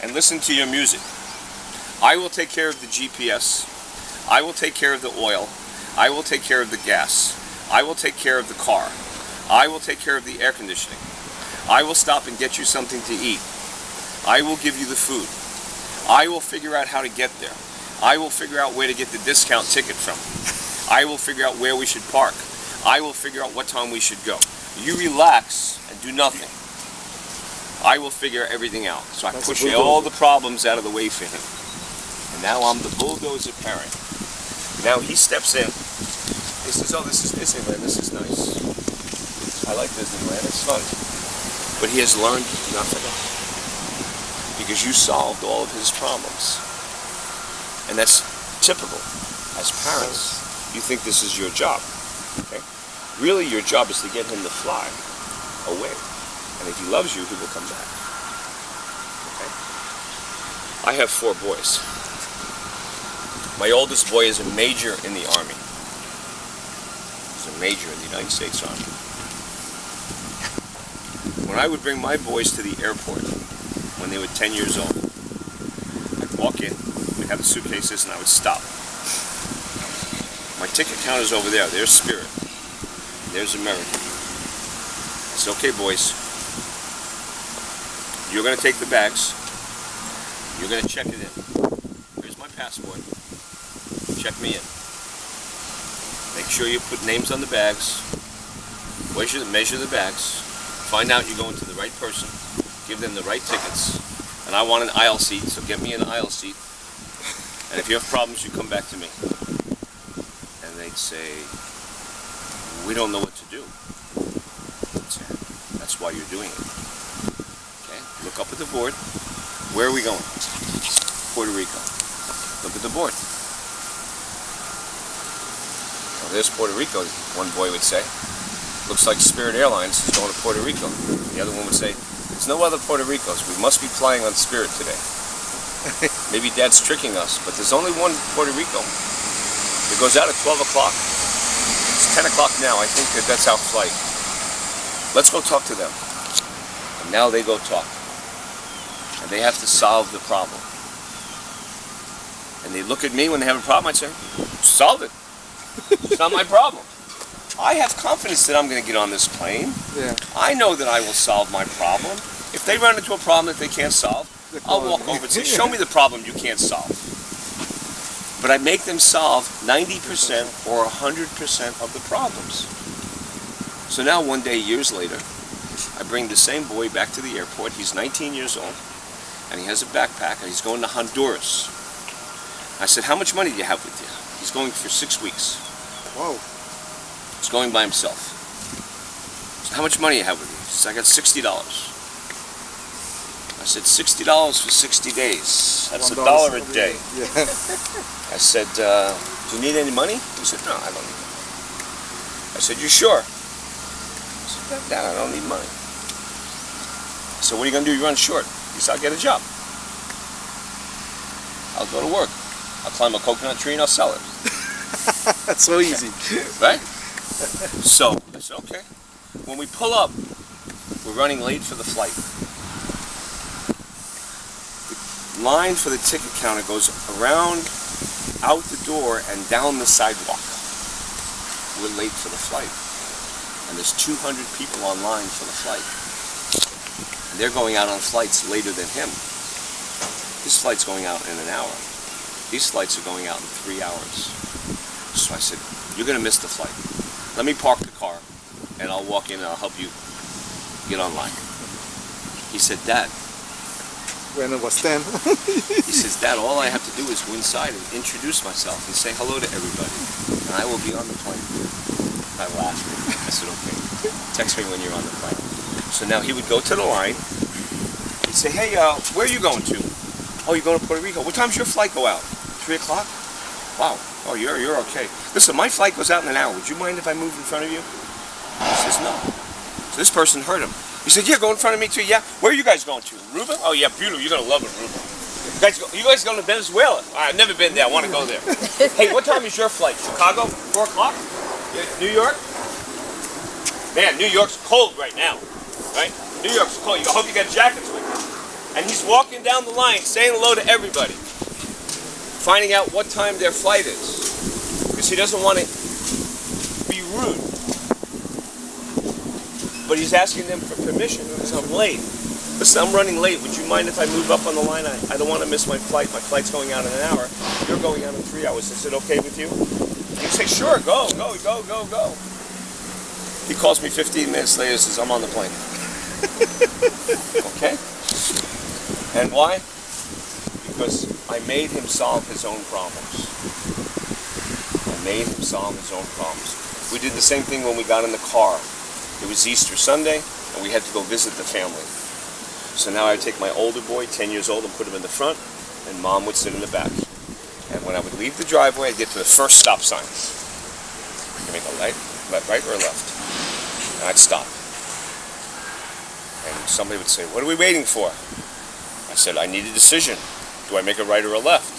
Speaker 3: and listen to your music. I will take care of the GPS. I will take care of the oil. I will take care of the gas. I will take care of the car. I will take care of the air conditioning. I will stop and get you something to eat. I will give you the food. I will figure out how to get there. I will figure out where to get the discount ticket from. I will figure out where we should park. I will figure out what time we should go. You relax and do nothing. I will figure everything out. So I push all the problems out of the way for him. And now I'm the bulldozer parent. Now he steps in. He says, oh, this is Disneyland. This is nice. I like Disneyland. It's fun. But he has learned nothing. Because you solved all of his problems. And that's typical. As parents, you think this is your job. Okay? Really, your job is to get him to fly away. And if he loves you, he will come back. Okay? I have 4 boys. My oldest boy is a major in the Army. He's a major in the United States Army. When I would bring my boys to the airport, when they were 10 years old, I'd walk in, we'd have the suitcases, and I would stop. My ticket counter's over there. There's Spirit. There's American. I said, okay, boys, you're going to take the bags. You're going to check it in. Here's my passport. Check me in. Make sure you put names on the bags. Measure the bags. Find out you're going to the right person. Give them the right tickets. And I want an aisle seat, so get me an aisle seat. And if you have problems, you come back to me. And they'd say, we don't know what to do. I'd say, that's why you're doing it. Okay? Look up at the board. Where are we going? Puerto Rico. Look at the board. Well, there's Puerto Rico, one boy would say. Looks like Spirit Airlines is going to Puerto Rico. The other one would say, there's no other Puerto Ricos. We must be flying on Spirit today. Maybe Dad's tricking us, but there's only one Puerto Rico. It goes out at 12 o'clock. It's 10 o'clock now. I think that's our flight. Let's go talk to them. And now they go talk. And they have to solve the problem. And they look at me when they have a problem. I'd say, solve it. It's not my problem. I have confidence that I'm going to get on this plane.
Speaker 4: Yeah.
Speaker 3: I know that I will solve my problem. If they run into a problem that they can't solve, I'll walk over and say, show me the problem you can't solve. But I make them solve 90% or 100% of the problems. So now one day, years later, I bring the same boy back to the airport. He's 19 years old, and he has a backpack, and he's going to Honduras. I said, how much money do you have with you? He's going for 6 weeks.
Speaker 4: Whoa.
Speaker 3: He's going by himself. So how much money do you have with you? He says, I got $60. I said, $60 for 60 days. That's $1 a day.
Speaker 4: Yeah.
Speaker 3: I said, do you need any money? He said, no, I don't need money. I said, you sure? I said, Dad, I don't need money. I said, what are you going to do? You run short. He said, I'll get a job. I'll go to work. I'll climb a coconut tree and I'll sell it.
Speaker 4: That's so easy.
Speaker 3: Right? So, I said, okay. When we pull up, we're running late for the flight. The line for the ticket counter goes around, out the door, and down the sidewalk. We're late for the flight. And there's 200 people online for the flight. And they're going out on flights later than him. His flight's going out in an hour. These flights are going out in 3 hours. So I said, you're going to miss the flight. Let me park the car, and I'll walk in and I'll help you get online. He said, Dad.
Speaker 4: When it was 10.
Speaker 3: He says, Dad, all I have to do is go inside and introduce myself and say hello to everybody, and I will be on the plane. I laughed. I said, okay. Text me when you're on the plane. So now he would go to the line. He'd say, hey, where are you going to? Oh, you're going to Puerto Rico. What time's your flight go out? 3 o'clock? Wow. Oh, you're okay. Listen, my flight goes out in an hour. Would you mind if I move in front of you? He says, no. So this person heard him. He said, yeah, go in front of me too. Yeah. Where are you guys going to? Aruba? Oh, yeah, beautiful. You're going to love Aruba. You guys going to Venezuela? I've never been there. I want to go there. Hey, what time is your flight? Chicago? 4 o'clock? New York? Man, New York's cold right now. Right? New York's cold. I hope you got jackets with you. And he's walking down the line saying hello to everybody. Finding out what time their flight is. Because he doesn't want to be rude. But he's asking them for permission because I'm late. Listen, I'm running late. Would you mind if I move up on the line? I don't want to miss my flight. My flight's going out in an hour. you're going out in 3 hours. Is it okay with you? He'd say, sure, go. He calls me 15 minutes later and says, I'm on the plane. Okay? And why? Because I made him solve his own problems. We did the same thing when we got in the car. It was Easter Sunday, and we had to go visit the family. So now I take my older boy, 10 years old, and put him in the front, and Mom would sit in the back. And when I would leave the driveway, I'd get to the first stop sign. You make a right or a left. And I'd stop. And somebody would say, what are we waiting for? I said, I need a decision. Do I make a right or a left?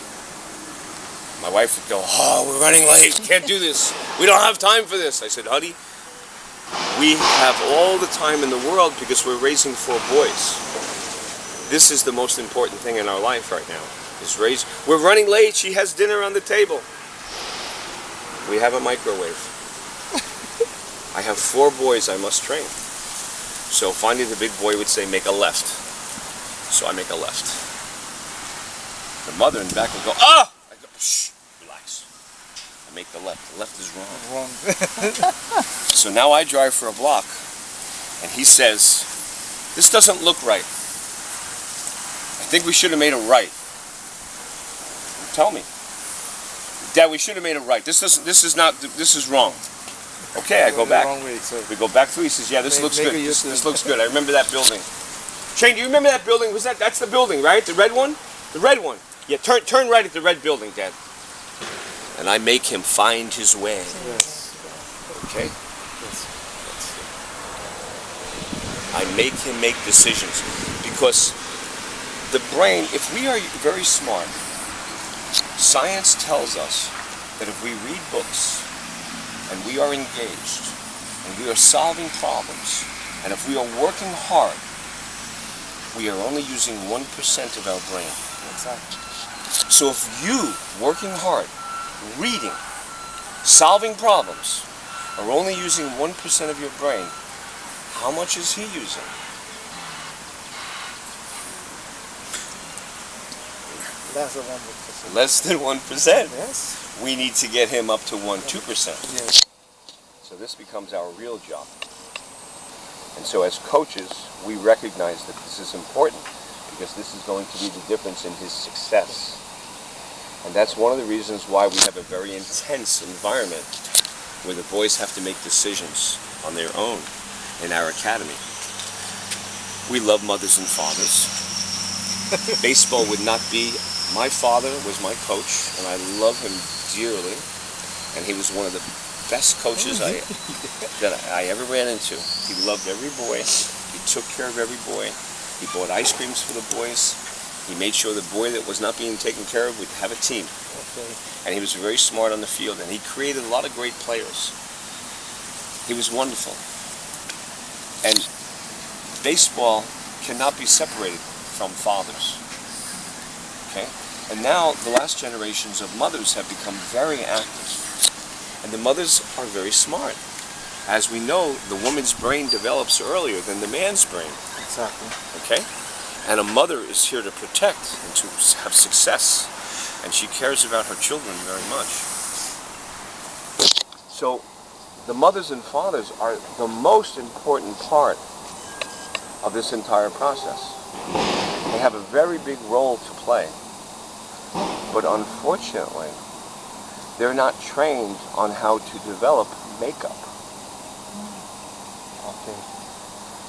Speaker 3: My wife would go, oh, we're running late. Can't do this. We don't have time for this. I said, honey, we have all the time in the world because we're raising 4 boys. This is the most important thing in our life right now. We're running late. She has dinner on the table. We have a microwave. I have 4 boys I must train. So finally the big boy would say, make a left. So I make a left. The mother in the back would go, ah! I go, shh, relax. I make the left. The left is wrong. So now I drive for a block, and he says, this doesn't look right. I think we should have made a right. Tell me. Dad, we should have made a right. This is wrong. Okay, I go back. We go back through. He says, yeah, this looks good. This looks good. I remember that building. Shane, do you remember that building? That's the building, right? The red one? The red one. Yeah, turn right at the red building, Dad. And I make him find his way.
Speaker 4: Yes.
Speaker 3: Okay? I make him make decisions. Because the brain, if we are very smart, science tells us that if we read books and we are engaged and we are solving problems and if we are working hard, we are only using 1% of our brain.
Speaker 4: Exactly.
Speaker 3: So if you, working hard, reading, solving problems, are only using 1% of your brain, how much is he using?
Speaker 4: Less than 1%.
Speaker 3: Less than 1%.
Speaker 4: Yes.
Speaker 3: We need to get him up to 2%.
Speaker 4: Yes.
Speaker 3: So this becomes our real job. And so as coaches, we recognize that this is important because this is going to be the difference in his success. And that's one of the reasons why we have a very intense environment where the boys have to make decisions on their own in our academy. We love mothers and fathers. Baseball would not be, my father was my coach and I love him dearly. And he was one of the best coaches that I ever ran into. He loved every boy. He took care of every boy. He bought ice creams for the boys. He made sure the boy that was not being taken care of would have a team.
Speaker 4: Okay.
Speaker 3: And he was very smart on the field, and he created a lot of great players. He was wonderful. And baseball cannot be separated from fathers. Okay? And now the last generations of mothers have become very active. And the mothers are very smart. As we know, the woman's brain develops earlier than the man's brain.
Speaker 4: Exactly.
Speaker 3: Okay? And a mother is here to protect and to have success. And she cares about her children very much. So the mothers and fathers are the most important part of this entire process. They have a very big role to play. But unfortunately, they're not trained on how to develop makeup. Okay.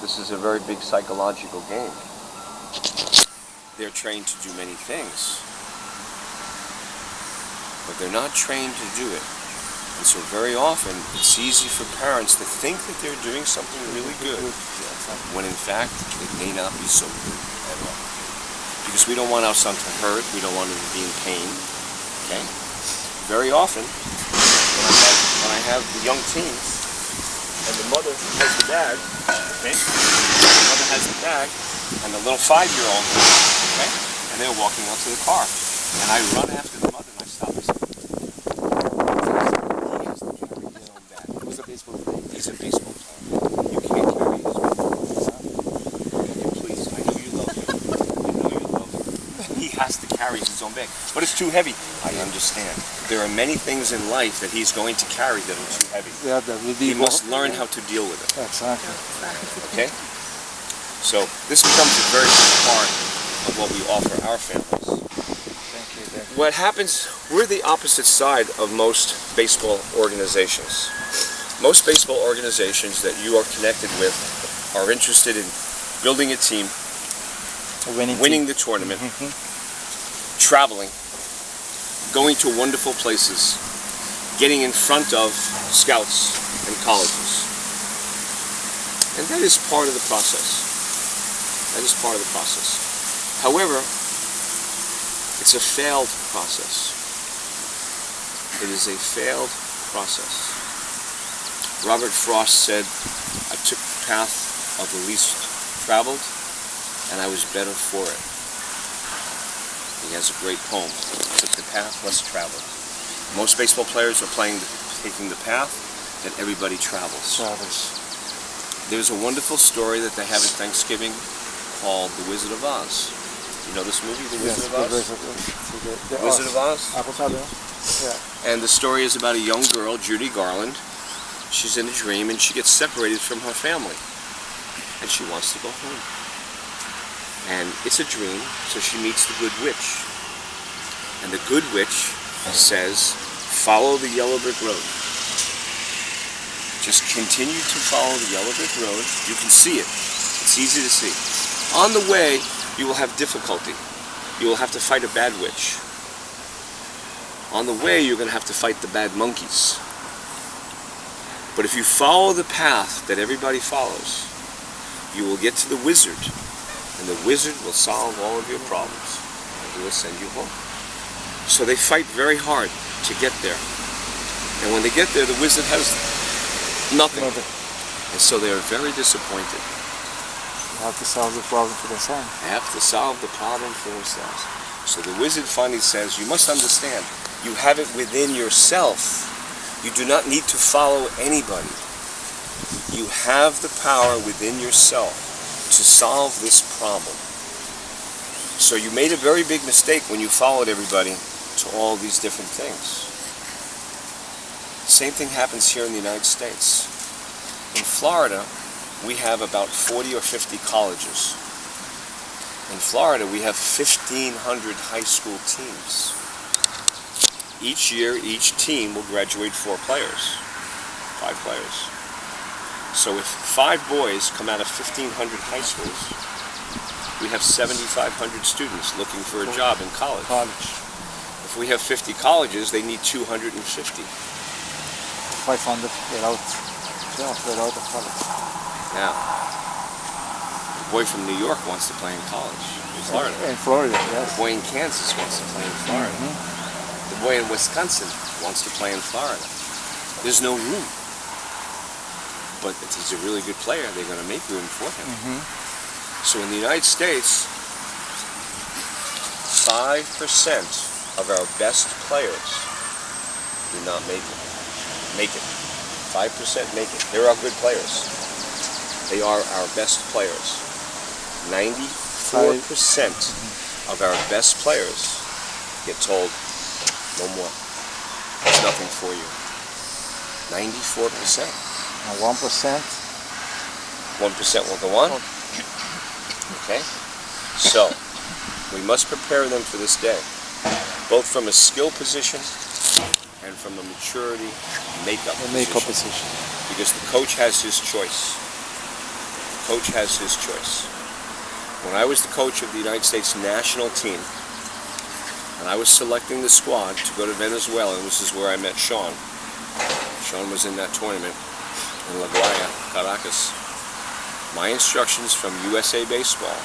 Speaker 3: This is a very big psychological game. They're trained to do many things, but they're not trained to do it. And so very often, it's easy for parents to think that they're doing something really good, when in fact, it may not be so good at all. Because we don't want our son to hurt, we don't want him to be in pain, okay? Very often, when I have the young teens, and the mother has the bag, okay? The mother has the bag, and the little 5-year-old, okay? And they're walking out to the car. And I run after the mother and I stop and say, he has to carry his own bag.
Speaker 4: Who's a baseball player?
Speaker 3: He's a baseball player. You can't carry his baseball bag. Can you please? I know you love him. I know you love him. He has to carry his own bag. But it's too heavy. I understand. There are many things in life that he's going to carry that are too heavy.
Speaker 4: Yeah, that will be
Speaker 3: He must learn how to deal with it.
Speaker 4: Exactly.
Speaker 3: Okay? So this becomes a very big part of what we offer our families.
Speaker 4: Thank you. Thank you.
Speaker 3: What happens, we're the opposite side of most baseball organizations. Most baseball organizations that you are connected with are interested in building a team, winning the tournament, traveling, going to wonderful places, getting in front of scouts and colleges. And that is part of the process. That is part of the process. However, it's a failed process. It is a failed process. Robert Frost said, I took the path of the least traveled, and I was better for it. He has a great poem, Took the Path Less Traveled. Most baseball players are taking the path that everybody travels. There's a wonderful story that they have at Thanksgiving called The Wizard of Oz. You know this movie, The Wizard of Oz? The Wizard of Oz?
Speaker 4: Yeah.
Speaker 3: And the story is about a young girl, Judy Garland. She's in a dream and she gets separated from her family. And she wants to go home. And it's a dream, so she meets the good witch. And the good witch says, follow the yellow brick road. Just continue to follow the yellow brick road. You can see it. It's easy to see. On the way, you will have difficulty. You will have to fight a bad witch. On the way, you're going to have to fight the bad monkeys. But if you follow the path that everybody follows, you will get to the wizard, and the wizard will solve all of your problems, and he will send you home. So they fight very hard to get there. And when they get there, the wizard has nothing. And so they are very disappointed.
Speaker 4: You have to solve the problem for themselves.
Speaker 3: They have to solve the problem for themselves. So the wizard finally says, you must understand, you have it within yourself. You do not need to follow anybody. You have the power within yourself to solve this problem. So you made a very big mistake when you followed everybody to all these different things. Same thing happens here in the United States. In Florida, we have about 40 or 50 colleges. In Florida, we have 1,500 high school teams. Each year, each team will graduate 4 players, 5 players. So if 5 boys come out of 1,500 high schools, we have 7,500 students looking for a job in college. If we have 50 colleges, they need 250.
Speaker 4: 500 without a college.
Speaker 3: Now, the boy from New York wants to play in college in Florida.
Speaker 4: In Florida, yes.
Speaker 3: The boy in Kansas wants to play in Florida. The boy in Wisconsin wants to play in Florida. There's no room. But if he's a really good player, they're going to make room for him. So in the United States, 5% of our best players do not make it. 5% make it. They're our good players. They are our best players. 94% of our best players get told, no more. There's nothing for you. 94%.
Speaker 4: And 1%?
Speaker 3: 1% will go on. Okay? So, we must prepare them for this day, both from a skill position and from a maturity makeup
Speaker 4: position.
Speaker 3: Because the coach has his choice. The coach has his choice. When I was the coach of the United States national team, and I was selecting the squad to go to Venezuela, and this is where I met Sean. Sean was in that tournament in La Guaira, Caracas. My instructions from USA Baseball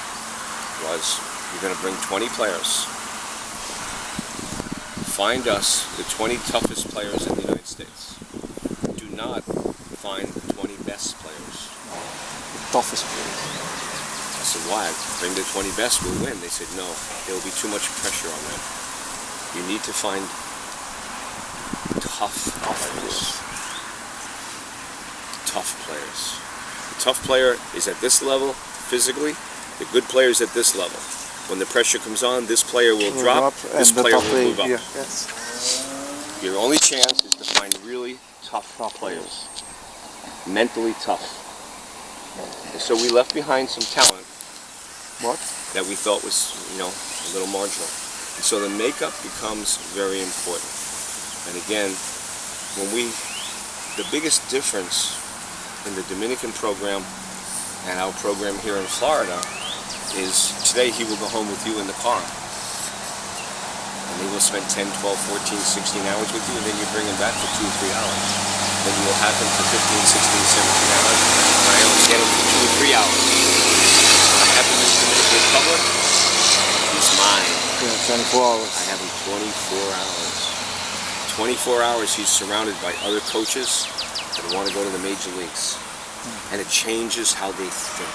Speaker 3: was, you're going to bring 20 players. Find us the 20 toughest players in the United States. Do not find the 20 best players.
Speaker 4: The toughest players.
Speaker 3: I said, why? Bring the 20 best, we'll win. They said, no, there will be too much pressure on them. You need to find tough players. Tough players. The tough player is at this level physically. The good player is at this level. When the pressure comes on, this player will
Speaker 4: Will
Speaker 3: drop, this
Speaker 4: and the
Speaker 3: player
Speaker 4: top
Speaker 3: will
Speaker 4: player,
Speaker 3: move up.
Speaker 4: yeah, yes.
Speaker 3: Your only chance is to find really tough players. Mentally tough. And so we left behind some talent
Speaker 4: What?
Speaker 3: that we thought was, a little marginal. And so the makeup becomes very important. And again, the biggest difference in the Dominican program and our program here in Florida is today he will go home with you in the car. And he will spend 10, 12, 14, 16 hours with you, and then you bring him back for 2 or 3 hours. Then you will have him for 15, 16, 17 hours, and I only get him for 2 or 3 hours. When I have him in the Dominican Republic, he's mine.
Speaker 4: Yeah, 24 hours.
Speaker 3: I have him 24 hours. 24 hours he's surrounded by other coaches that want to go to the major leagues. And it changes how they think.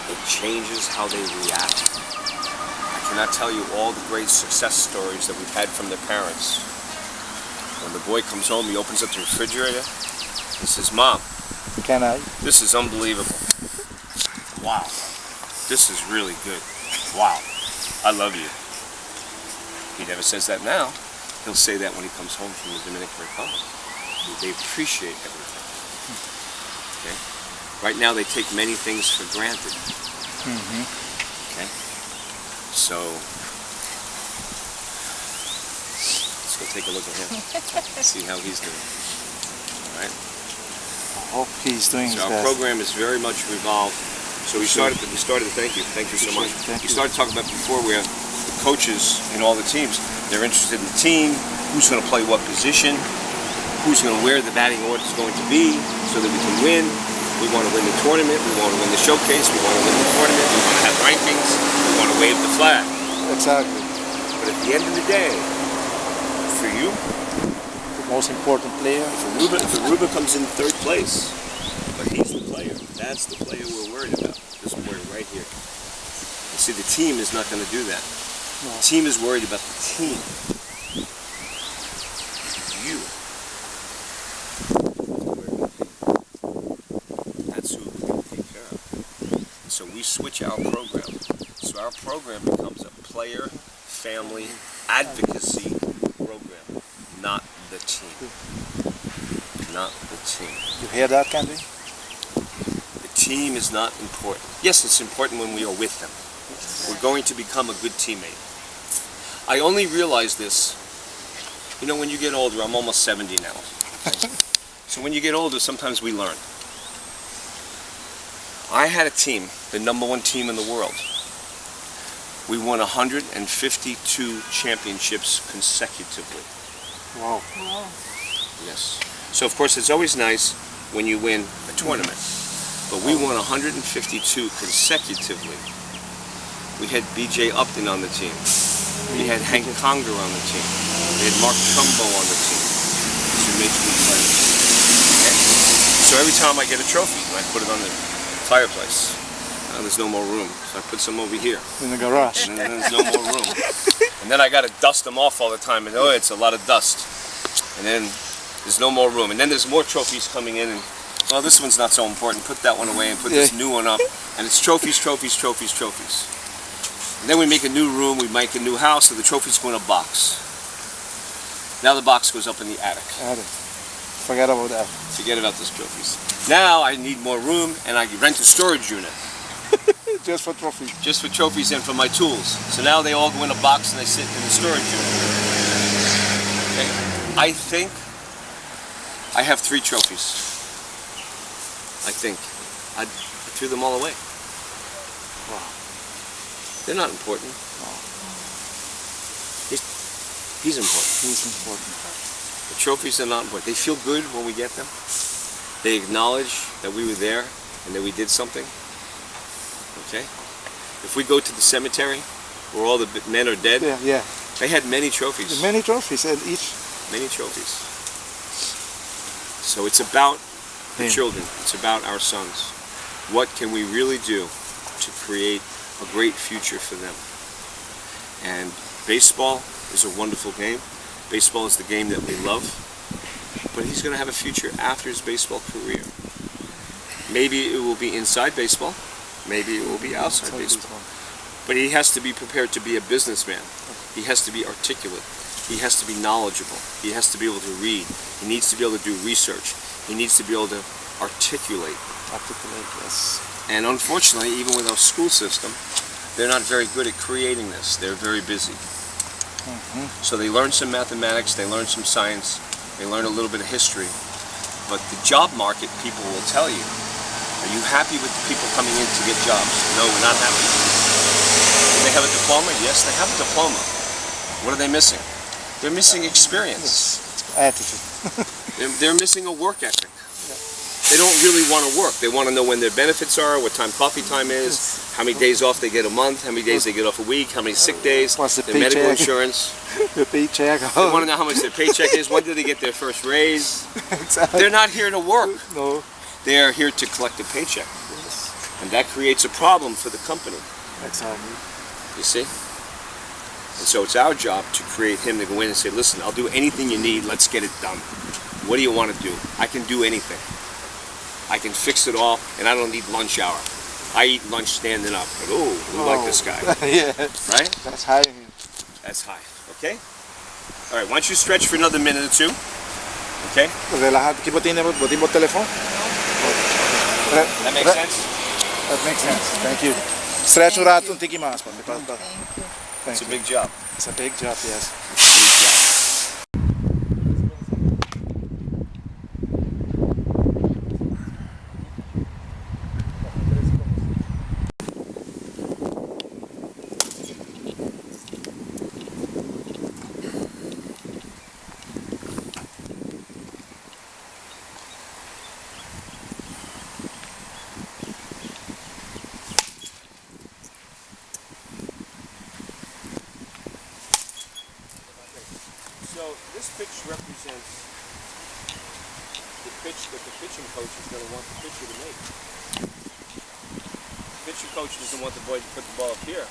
Speaker 3: It changes how they react. I cannot tell you all the great success stories that we've had from their parents. When the boy comes home, he opens up the refrigerator. He says, "Mom,
Speaker 4: Can I?
Speaker 3: this is unbelievable. Wow, this is really good. Wow, I love you." He never says that now. He'll say that when he comes home from the Dominican Republic. They appreciate everything. Okay? Right now they take many things for granted. Okay? So, let's go take a look at him. See how he's doing. All right?
Speaker 4: I hope he's doing his
Speaker 3: So our
Speaker 4: best.
Speaker 3: program is very much revolved. So we started, thank you so much.
Speaker 4: Thank
Speaker 3: We
Speaker 4: you.
Speaker 3: started talking about before where the coaches in all the teams, they're interested in the team, who's going to play what position, who's going to where the batting order is going to be so that we can win. We want to win the tournament, we want to win the showcase, we want to win the tournament, we want to have rankings, we want to wave the flag.
Speaker 4: Exactly.
Speaker 3: But at the end of the day, for you,
Speaker 4: The most important player.
Speaker 3: if Aruba comes in third place, but he's the player, that's the player we're worried about, this boy right here. You see, the team is not going to do that.
Speaker 4: No.
Speaker 3: The team is worried about the team. You. That's who we're going to take care of. So we switch our program. So our program becomes a player, family, advocacy program, not the team. Not the team.
Speaker 4: You hear that, Candy?
Speaker 3: The team is not important. Yes, it's important when we are with them. We're going to become a good teammate. I only realize this, when you get older, I'm almost 70 now. Okay? So when you get older, sometimes we learn. I had a team, the #1 team in the world. We won 152 championships consecutively.
Speaker 4: Wow.
Speaker 3: Yes. So of course it's always nice when you win a tournament. But we won 152 consecutively. We had B.J. Upton on the team. We had Hank Conger on the team. We had Mark Trumbo on the team. These are major league players. Okay? So every time I get a trophy, I put it on the fireplace. There's no more room, so I put some over here.
Speaker 4: In the garage.
Speaker 3: And then there's no more room. And then I got to dust them off all the time, and it's a lot of dust. And then there's no more room. And then there's more trophies coming in, and well, this one's not so important. Put that one away and put this new one up. And it's trophies, trophies, trophies, trophies. And then we make a new room, we make a new house, so the trophies go in a box. Now the box goes up in the attic.
Speaker 4: Forget about that.
Speaker 3: Forget about those trophies. Now I need more room, and I rent a storage unit.
Speaker 4: Just for trophies.
Speaker 3: Just for trophies and for my tools. So now they all go in a box and they sit in the storage unit. Okay. I think I have 3 trophies. I think. I threw them all away.
Speaker 4: Wow.
Speaker 3: They're not important. He's important.
Speaker 4: He's important.
Speaker 3: The trophies are not important. They feel good when we get them. They acknowledge that we were there and that we did something. Okay? If we go to the cemetery where all the men are dead,
Speaker 4: Yeah.
Speaker 3: they had many trophies.
Speaker 4: Many trophies, and each.
Speaker 3: Many trophies. So it's about the children. It's about our sons. What can we really do to create a great future for them? And baseball is a wonderful game. Baseball is the game that we love. But he's going to have a future after his baseball career. Maybe it will be inside baseball. Maybe it will be outside baseball. But he has to be prepared to be a businessman. He has to be articulate. He has to be knowledgeable. He has to be able to read. He needs to be able to do research. He needs to be able to articulate.
Speaker 4: Articulate, yes.
Speaker 3: And unfortunately, even with our school system, they're not very good at creating this. They're very busy. So they learn some mathematics, they learn some science, they learn a little bit of history. But the job market, people will tell you, are you happy with the people coming in to get jobs? No, we're not happy. Do they have a diploma? Yes, they have a diploma. What are they missing? They're missing experience.
Speaker 4: Attitude.
Speaker 3: They're missing a work ethic. They don't really want to work. They want to know when their benefits are, what time coffee time is, how many days off they get a month, how many days they get off a week, how many sick days,
Speaker 4: What's the
Speaker 3: their medical
Speaker 4: paycheck?
Speaker 3: insurance.
Speaker 4: The paycheck.
Speaker 3: They want to know how much their paycheck is, when do they get their first raise.
Speaker 4: Exactly.
Speaker 3: They're not here to work.
Speaker 4: No.
Speaker 3: They are here to collect a paycheck. And that creates a problem for the company,
Speaker 4: Exactly.
Speaker 3: you see? And so it's our job to create him to go in and say, listen, I'll do anything you need, let's get it done. What do you want to do? I can do anything. I can fix it all, and I don't need lunch hour. I eat lunch standing up. Like, oh, we like this guy.
Speaker 4: Yeah.
Speaker 3: Right?
Speaker 4: That's high.
Speaker 3: That's high. Okay? All right, why don't you stretch for another minute or two? Okay?
Speaker 4: Relájate. ¿Qué botín por teléfono?
Speaker 3: That makes sense?
Speaker 4: That makes sense. Thank you. Stretch un rato, un tiki más.
Speaker 5: Thank you.
Speaker 3: It's a big job.
Speaker 4: It's a big job, yes.
Speaker 3: Big job. So this pitch represents the pitch that the pitching coach is going to want the pitcher to make. The pitching coach doesn't want the boy to put the ball up here,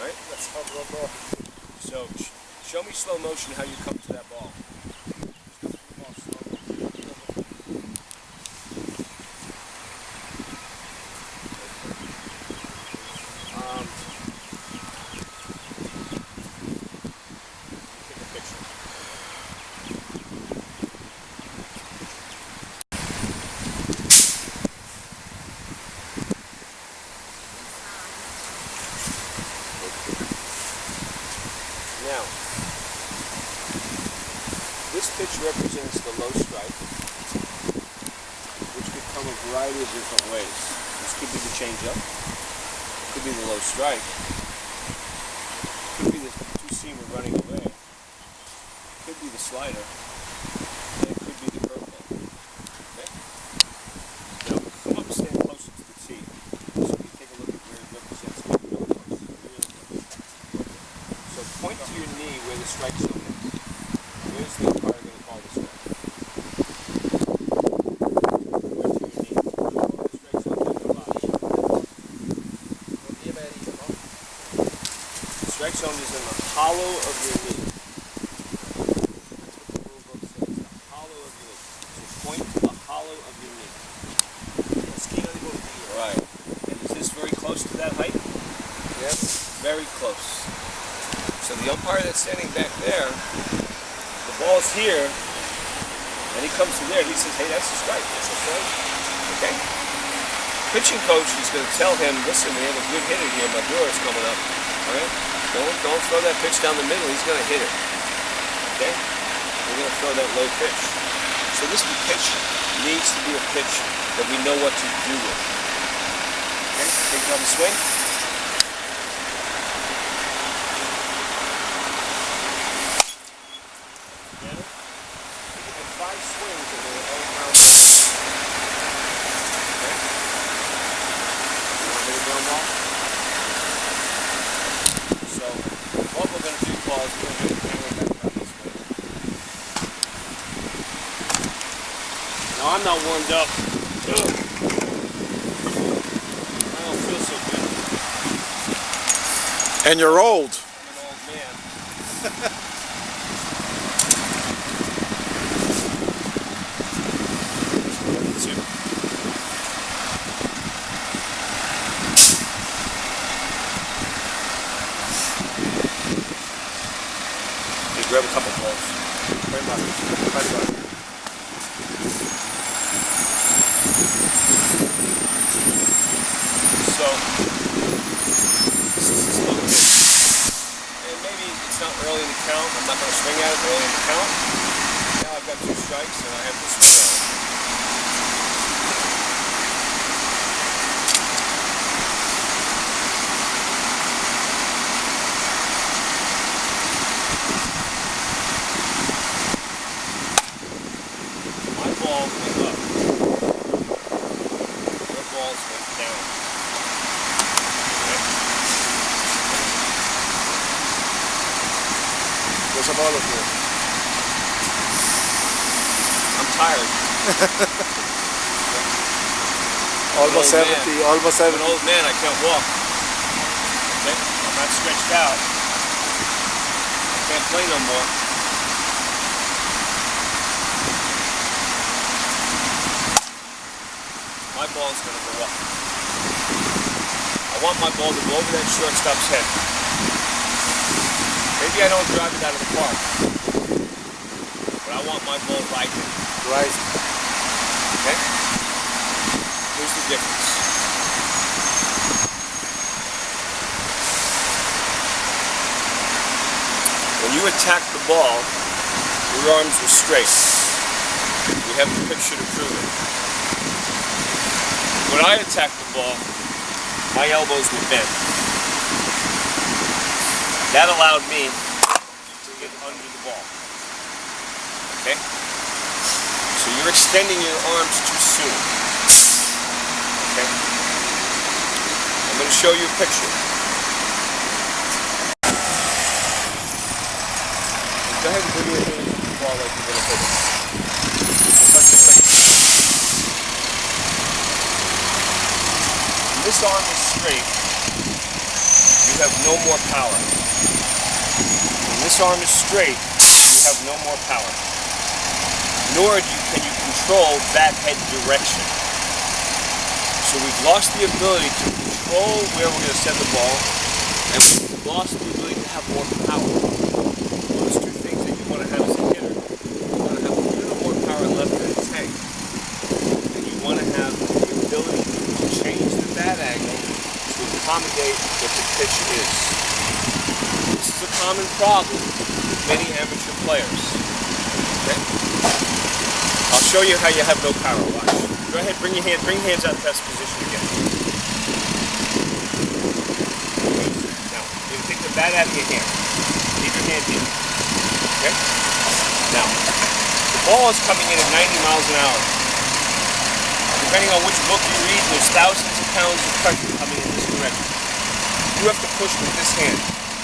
Speaker 3: right?
Speaker 4: That's how the ball.
Speaker 3: So show me slow motion how you come to that ball. Take a picture. Now, this pitch represents the low strike, which could come a variety of different ways. This could be the changeup, could be the low strike, could be the two-seamer running away, could be the slider, and it could be the curveball. Okay? Now, come up and stand closer to the tee, so you take a look at where it represents it really close, really close. So point to your knee where the strike zone is. Where's the umpire going to call the strike? Point to your knee. The strike zone is the bottom. The strike zone is in the hollow of your knee. That's what the rule book says. The hollow of your knee. So point to the hollow of your knee. Right. And is this very close to that height?
Speaker 1: Yes.
Speaker 3: Very close. So the umpire that's standing back there, the ball's here, and he comes to there, he says, hey, that's a strike. That's a strike. Okay? Pitching coach is going to tell him, listen, we have a good hitter here, Maduro's coming up. All right? Don't throw that pitch down the middle, he's going to hit it. Okay? We're going to throw that low pitch. So this pitch needs to be a pitch that we know what to do with. Okay? Take another swing. Five swings and they're all around. Okay? You want to hit a ground ball? So, what we're going to do, Paul, is we're going to hit the camera back around this way. Now, I'm not warmed up. Ugh. I don't feel so good.
Speaker 2: And you're old.
Speaker 3: I'm an old man. grab a couple balls.
Speaker 4: Very much. Very much.
Speaker 3: So, this is just a little bit. And maybe it's not early in the count. I'm not going to swing at it early in the count. Now I've got 2 strikes and I have to swing at it. My ball went up. Your balls went down.
Speaker 4: There's a ball of you.
Speaker 3: I'm tired.
Speaker 4: Almost
Speaker 3: An old
Speaker 4: 70,
Speaker 3: man.
Speaker 4: almost
Speaker 3: I'm
Speaker 4: 70.
Speaker 3: an old man, I can't walk. Okay? I'm not stretched out. I can't play no more. My ball's gonna go up. I want my ball to go over that shortstop's head. Maybe I don't drive it out of the park, but I want my ball right there.
Speaker 4: Right.
Speaker 3: Okay? Here's the difference. When you attack the ball, your arms were straight. We have the picture to prove it. When I attacked the ball, my elbows were bent. That allowed me to get under the ball. Okay? So you're extending your arms too soon. Okay? I'm going to show you a picture. Go ahead and bring your hands to the ball like you're going to hit it. Just like this. When this arm is straight, you have no more power. When this arm is straight, you have no more power. Nor can you control that head direction. So we've lost the ability to control where we're going to send the ball, and we've lost the ability to have more power. Those 2 things that you want to have as a hitter. You want to have a little more power left in the tank. And you want to have the ability to change the bat angle to accommodate what the pitch is. This is a common problem with many amateur players. Okay? I'll show you how you have no power. Watch. Go ahead, bring your hands out to that position again. Now, you take the bat out of your hand. Leave your hand here. Okay? Now, the ball is coming in at 90 miles an hour. Depending on which book you read, there's thousands of pounds of pressure coming in this direction. You have to push with this hand.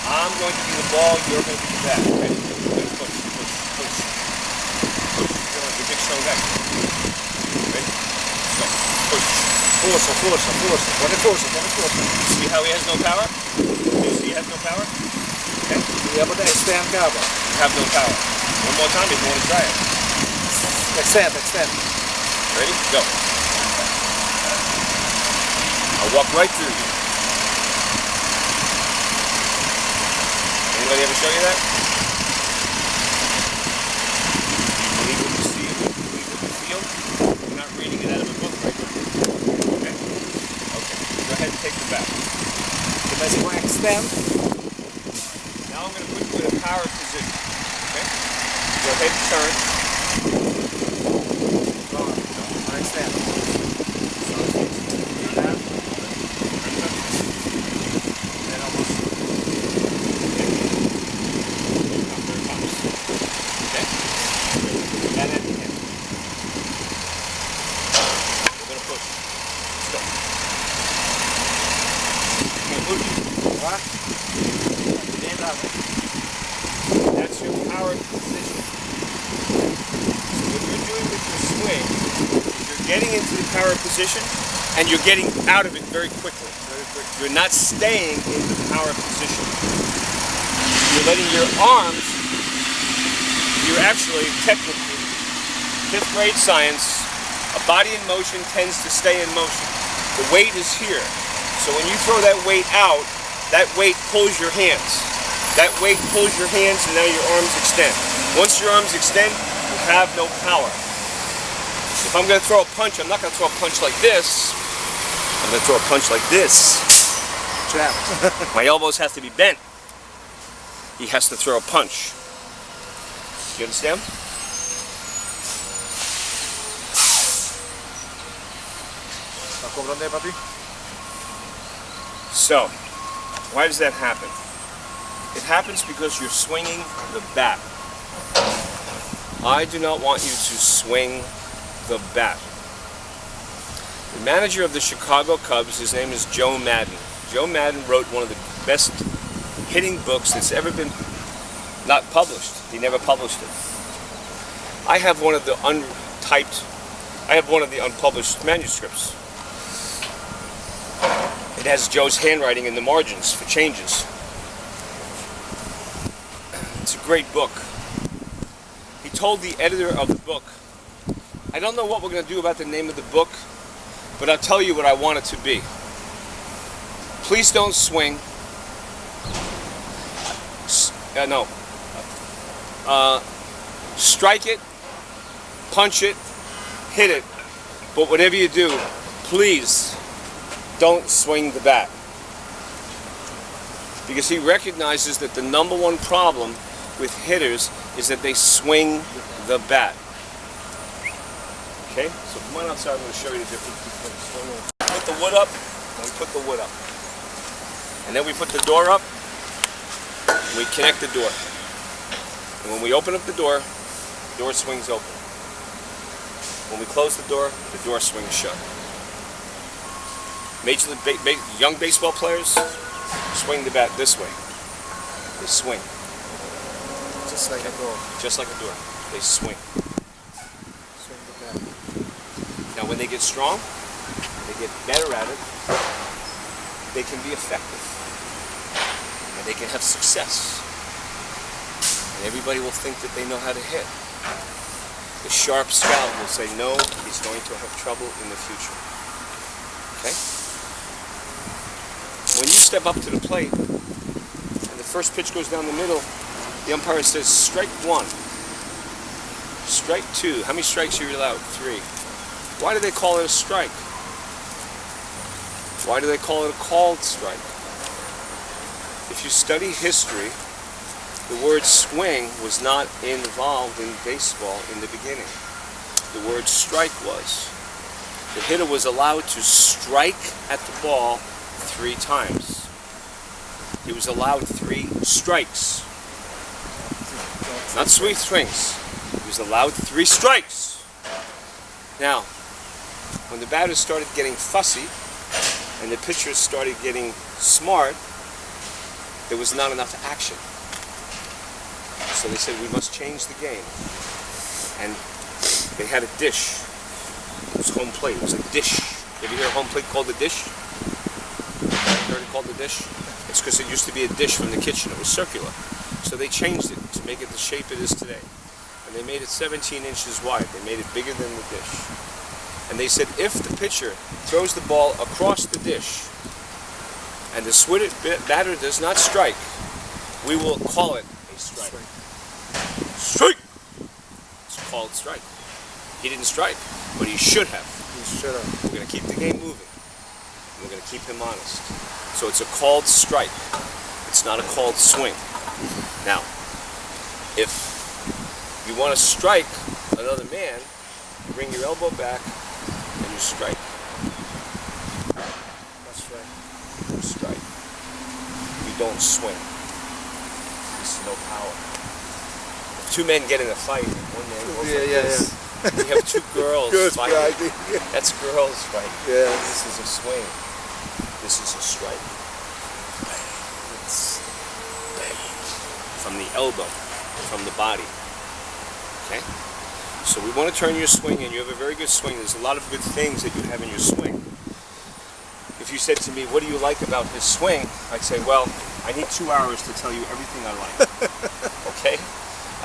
Speaker 3: I'm going to be the ball, you're going to be the bat. Ready? Push, push, push. Push. You're like a big strong guy. Ready? So, push.
Speaker 4: Forza, forza, forza. Buone forza, buone forza.
Speaker 3: See how he has no power? You see he has no power? Okay.
Speaker 4: Yeah, but extend cover.
Speaker 3: You have no power. One more time if you want to try it.
Speaker 4: Extend, extend.
Speaker 3: Ready? Go. I'll walk right through you. Anybody ever show you that? You believe what you see, you believe what you feel. You're not reading it out of a book right now. Okay? Okay. Go ahead and take the bat.
Speaker 4: Mas you want to extend?
Speaker 3: Now I'm going to put you in a power position. Okay? Go ahead and turn.
Speaker 4: No, no, extend.
Speaker 3: That's your power position. So what you're doing with your swing is you're getting into the power position and you're getting out of it very quickly. You're not staying in the power position. You're letting your arms, you're actually technically, 5th grade science, a body in motion tends to stay in motion. The weight is here. So when you throw that weight out, that weight pulls your hands. That weight pulls your hands and now your arms extend. Once your arms extend, you have no power. If I'm going to throw a punch, I'm not going to throw a punch like this. I'm going to throw a punch like this.
Speaker 4: Trap.
Speaker 3: My elbows have to be bent. He has to throw a punch. You understand? So, why does that happen? It happens because you're swinging the bat. I do not want you to swing the bat. The manager of the Chicago Cubs, his name is Joe Madden. Joe Madden wrote one of the best hitting books that's ever been not published. He never published it. I have one of the unpublished manuscripts. It has Joe's handwriting in the margins for changes. It's a great book. He told the editor of the book, I don't know what we're going to do about the name of the book, but I'll tell you what I want it to be. Please don't swing. Strike it, punch it, hit it, but whatever you do, please don't swing the bat. Because he recognizes that the number one problem with hitters is that they swing the bat. Okay, so come on outside, I'm going to show you the difference between swinging. Put the wood up, and we put the wood up. And then we put the door up, and we connect the door. And when we open up the door swings open. When we close the door swings shut. Young baseball players swing the bat this way. They swing.
Speaker 4: Just like a door.
Speaker 3: Just like a door. They swing.
Speaker 4: Swing the bat.
Speaker 3: Now when they get strong, they get better at it, they can be effective. And they can have success. And everybody will think that they know how to hit. The sharp scout will say, no, he's going to have trouble in the future. Okay? When you step up to the plate, and the first pitch goes down the middle, the umpire says, strike one. Strike two. How many strikes are you allowed? 3. Why do they call it a strike? Why do they call it a called strike? If you study history, the word swing was not involved in baseball in the beginning. The word strike was. The hitter was allowed to strike at the ball 3 times. He was allowed 3 strikes. Not sweet swings. He was allowed 3 strikes. Now, when the batters started getting fussy and the pitchers started getting smart, there was not enough action. So they said, we must change the game. And they had a dish. It was home plate. It was a dish. You ever hear a home plate called a dish? You heard it called a dish? It's because it used to be a dish from the kitchen. It was circular. So they changed it to make it the shape it is today. And they made it 17 inches wide. They made it bigger than the dish. And they said, if the pitcher throws the ball across the dish and the batter does not strike, we will call it a strike. Strike! It's called strike. He didn't strike, but he should have.
Speaker 4: He should have.
Speaker 3: We're going to keep the game moving. We're going to keep him honest. So it's a called strike. It's not a called swing. Now, if you want to strike another man, you bring your elbow back and you strike.
Speaker 4: That's right.
Speaker 3: You strike. You don't swing. This is no power. If 2 men get in a fight, and one man goes like this. We have 2 girls fighting. That's girls fighting.
Speaker 4: Yeah.
Speaker 3: This is a swing. This is a strike. It's from the elbow, from the body. Okay? So we want to turn your swing, and you have a very good swing. There's a lot of good things that you have in your swing. If you said to me, what do you like about his swing? I'd say, well, I need 2 hours to tell you everything I like. Okay?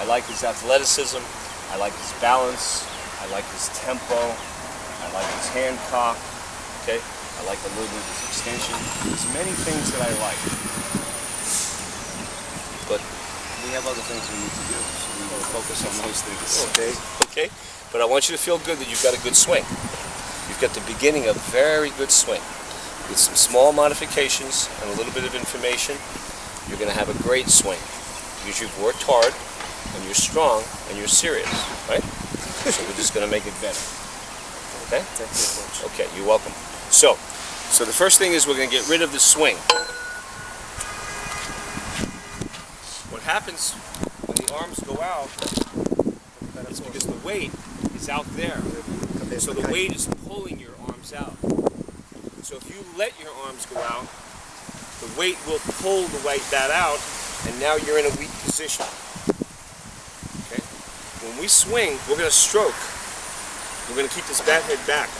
Speaker 3: I like his athleticism. I like his balance. I like his tempo. I like his hand cock. Okay? I like a little bit of his extension. There's many things that I like. but we have other things we need to do, so we will focus on those things.
Speaker 1: Okay.
Speaker 3: Okay? But I want you to feel good that you've got a good swing. You've got the beginning of a very good swing. With some small modifications and a little bit of information, you're going to have a great swing. Because you've worked hard, and you're strong, and you're serious, right? So we're just going to make it better. Okay?
Speaker 1: Thank you, Coach.
Speaker 3: Okay, you're welcome. So the first thing is we're going to get rid of the swing. What happens when the arms go out is because the weight is out there. So the weight is pulling your arms out. So if you let your arms go out, the weight will pull that out, and now you're in a weak position. Okay? When we swing, we're going to stroke. We're going to keep this bat head back.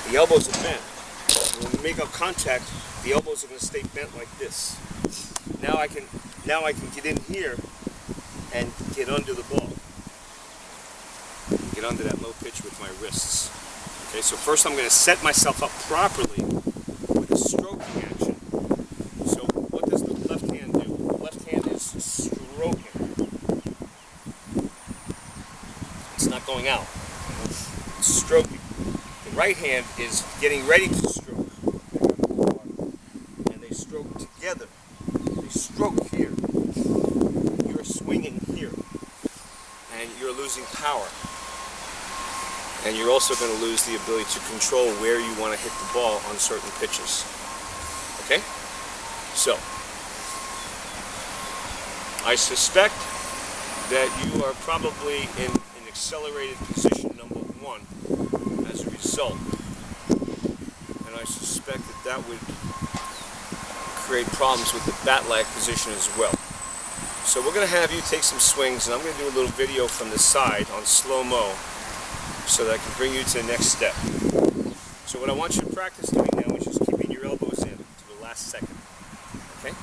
Speaker 3: The elbows are bent. When we make our contact, the elbows are going to stay bent like this. Now I can get in here and get under the ball. Get under that low pitch with my wrists. Okay, so first I'm going to set myself up properly with a stroking action. So what does the left hand do? The left hand is stroking. It's not going out. It's stroking. The right hand is getting ready to stroke. And they stroke together. They stroke here. You're swinging here. And you're losing power. And you're also going to lose the ability to control where you want to hit the ball on certain pitches. Okay? So, I suspect that you are probably in an accelerated position number 1 as a result. And I suspect that would create problems with the bat lag position as well. So we're going to have you take some swings, and I'm going to do a little video from the side on slow-mo, so that I can bring you to the next step. So what I want you to practice doing now is just keeping your elbows in to the last second. Okay?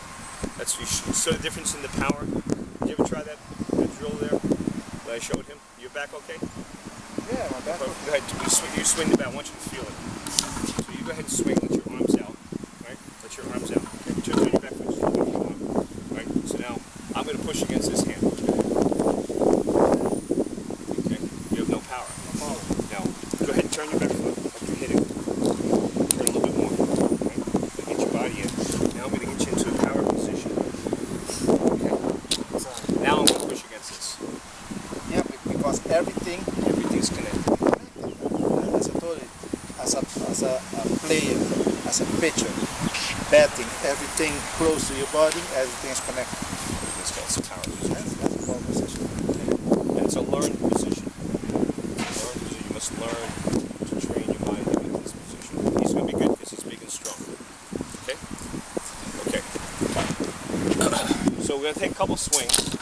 Speaker 3: That's you saw the difference in the power. Did you ever try that drill there that I showed him? Your back okay?
Speaker 4: Yeah, my back.
Speaker 3: Go ahead. You swing the bat. I want you to feel it. So you go ahead and swing. Let your arms out. Right? Let your arms out. Okay? Turn your back foot. Just keep your arm. Right? So now I'm going to push against this hand. Okay? You have no power. Now, go ahead and turn your back foot like you're hitting. Turn a little bit more. Okay? Get your body in. Now I'm going to get you into a power position. Okay? Now I'm going to push against this.
Speaker 4: Yeah, because
Speaker 3: Everything's connected.
Speaker 4: as I told you, as a player, as a pitcher, batting, everything close to your body, everything is connected.
Speaker 3: It's called some power position.
Speaker 4: That's a power position.
Speaker 3: And it's a learned position. You must learn to train your mind to get this position. He's going to be good because he's big and strong. Okay? Okay. So we're going to take a couple swings.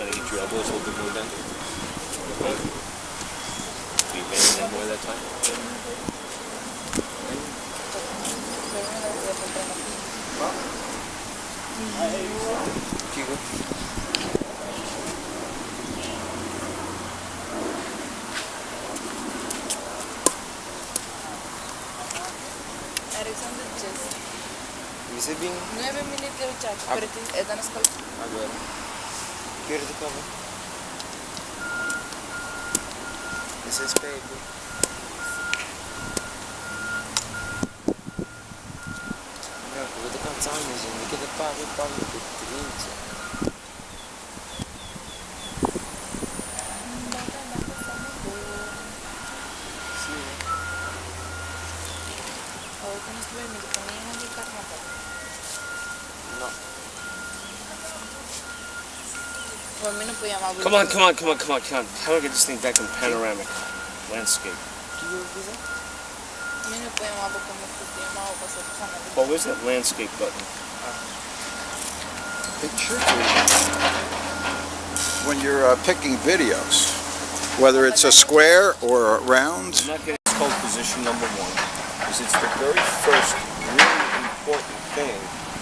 Speaker 3: Trying to get your elbows a little bit more bent. Okay. Are you bending them more that time?
Speaker 5: Alexander Chess.
Speaker 6: Recebem
Speaker 5: 9 minute chat. É da nossa coisa.
Speaker 6: agora. Quero de cover. Esse é espelho. Não, eu vou tocar mas eu quero pago,
Speaker 5: A mí no podía más.
Speaker 3: Come on. How do I get this thing back in panoramic landscape?
Speaker 5: A mí no podía más porque me podía más pasar pasando.
Speaker 3: Well, where's that landscape button?
Speaker 2: Picture. When you're picking videos, whether it's a square or a round.
Speaker 3: I'm not getting called position number one, because it's the very first really important thing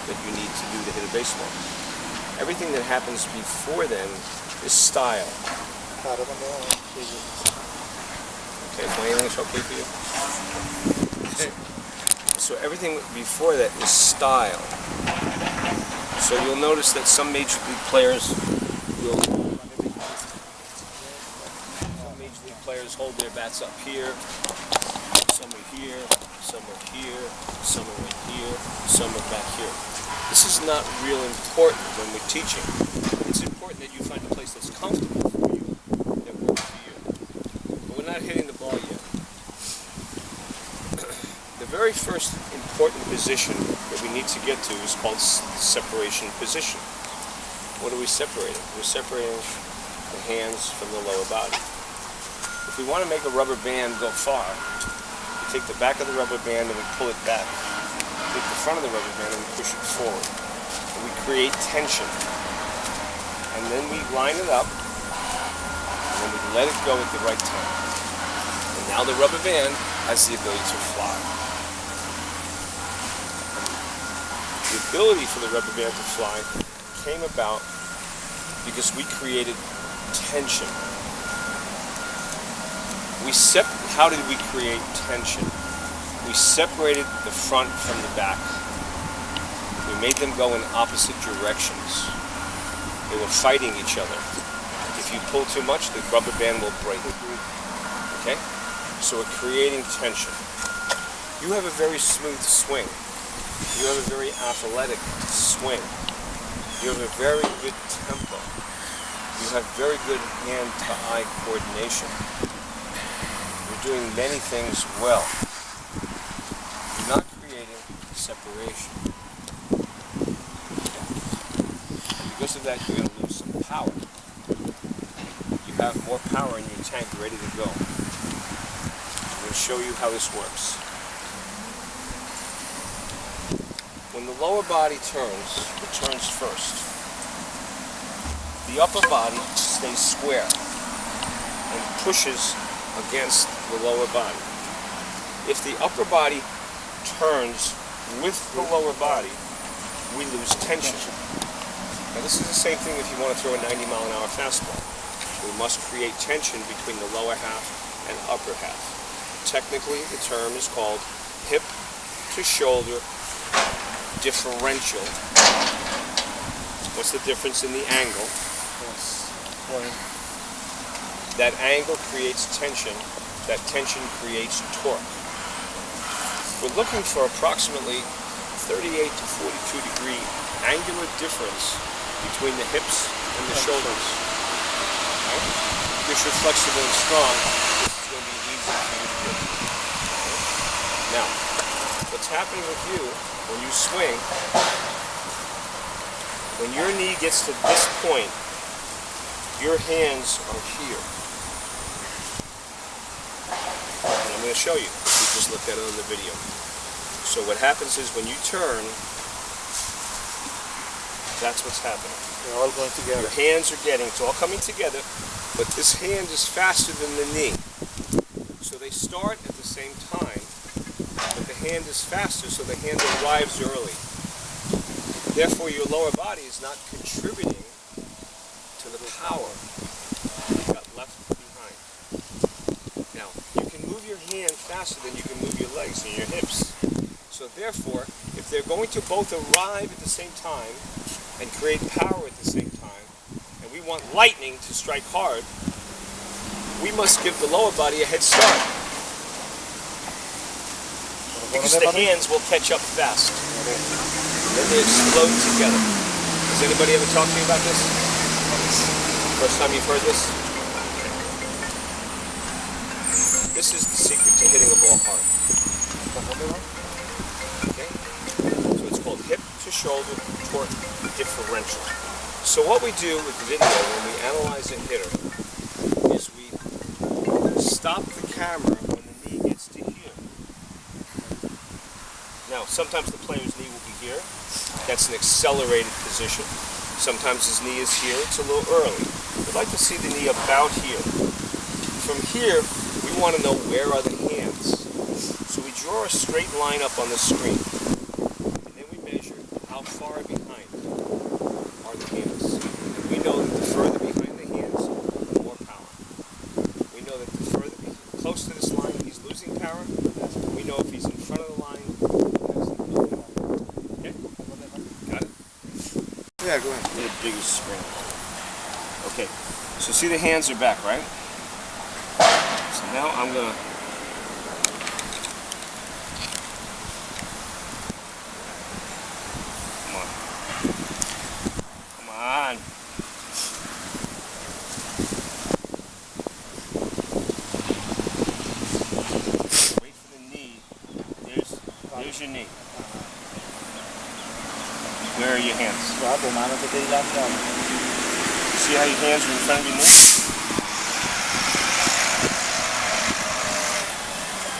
Speaker 3: that you need to do to hit a baseball. Everything that happens before then is style.
Speaker 4: Cara, também é
Speaker 3: Okay, is my English okay for you? So everything before that is style. So you'll notice that some major league players will hold their bats up here, some are here, some are here, some are right here, some are back here. This is not real important when we're teaching. It's important that you find a place that's comfortable for you, that works for you. But we're not hitting the ball yet. The very first important position that we need to get to is called separation position. What are we separating? We're separating the hands from the lower body. If we want to make a rubber band go far, we take the back of the rubber band and we pull it back. We take the front of the rubber band and we push it forward. And we create tension. And then we line it up, and then we let it go at the right time. And now the rubber band has the ability to fly. The ability for the rubber band to fly came about because we created tension. How did we create tension? We separated the front from the back. We made them go in opposite directions. They were fighting each other. If you pull too much, the rubber band will break. Okay? So we're creating tension. You have a very smooth swing. You have a very athletic swing. You have a very good tempo. You have very good hand-to-eye coordination. Doing many things well. You're not creating separation. Because of that, you're going to lose some power. You have more power in your tank ready to go. I'm going to show you how this works. When the lower body turns, it turns first. The upper body stays square and pushes against the lower body. If the upper body turns with the lower body, we lose tension. Now this is the same thing if you want to throw a 90-mile-an-hour fastball. We must create tension between the lower half and upper half. Technically, the term is called hip to shoulder differential. What's the difference in the angle? That angle creates tension. That tension creates torque. We're looking for approximately 38 to 42 degree angular difference between the hips and the shoulders. Right? Because you're flexible and strong, this is going to be easy for you to do. Now, what's happening with you when you swing, when your knee gets to this point, your hands are here. And I'm going to show you. We just looked at it on the video. So what happens is when you turn, that's what's happening.
Speaker 4: They're all going together.
Speaker 3: Your hands are getting, it's all coming together, but this hand is faster than the knee. So they start at the same time, but the hand is faster, so the hand arrives early. Therefore, your lower body is not contributing to the power you got left behind. Now, you can move your hand faster than you can move your legs and your hips. So therefore, if they're going to both arrive at the same time and create power at the same time, and we want lightning to strike hard, we must give the lower body a head start. Because the hands will catch up fast. Then they explode together. Has anybody ever talked to you about this? First time you've heard this? This is the secret to hitting a ball hard. Okay? So it's called hip to shoulder torque differential. So what we do with the video when we analyze a hitter is we stop the camera when the knee gets to here. Now, sometimes the player's knee will be here. That's an accelerated position. Sometimes his knee is here. It's a little early. We'd like to see the knee about here. From here, we want to know where are the hands. So we draw a straight line up on the screen. And then we measure how far behind are the hands. And we know that the further behind the hands, the more power. We know that the further close to this line, he's losing power. We know if he's in front of the line, okay? Got it?
Speaker 4: Yeah, go ahead.
Speaker 3: The biggest screen. Okay, so see the hands are back, right? So now I'm gonna come on. Wait for the knee. There's your knee. Where are your hands? See how your hands are in front of your knee?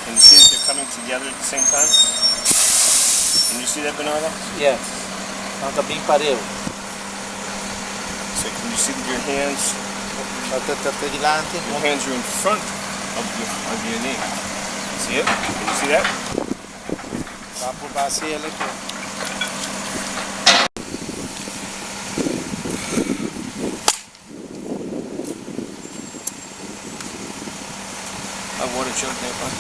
Speaker 3: Can you see that they're coming together at the same time? Can you see that, Bernardo?
Speaker 4: Yes. Anda bem parelho.
Speaker 3: So can you see that your hands are in front of your knee? See it? Can you see that?
Speaker 4: Vá por baixo ele aqui.
Speaker 3: I water jump there, bud.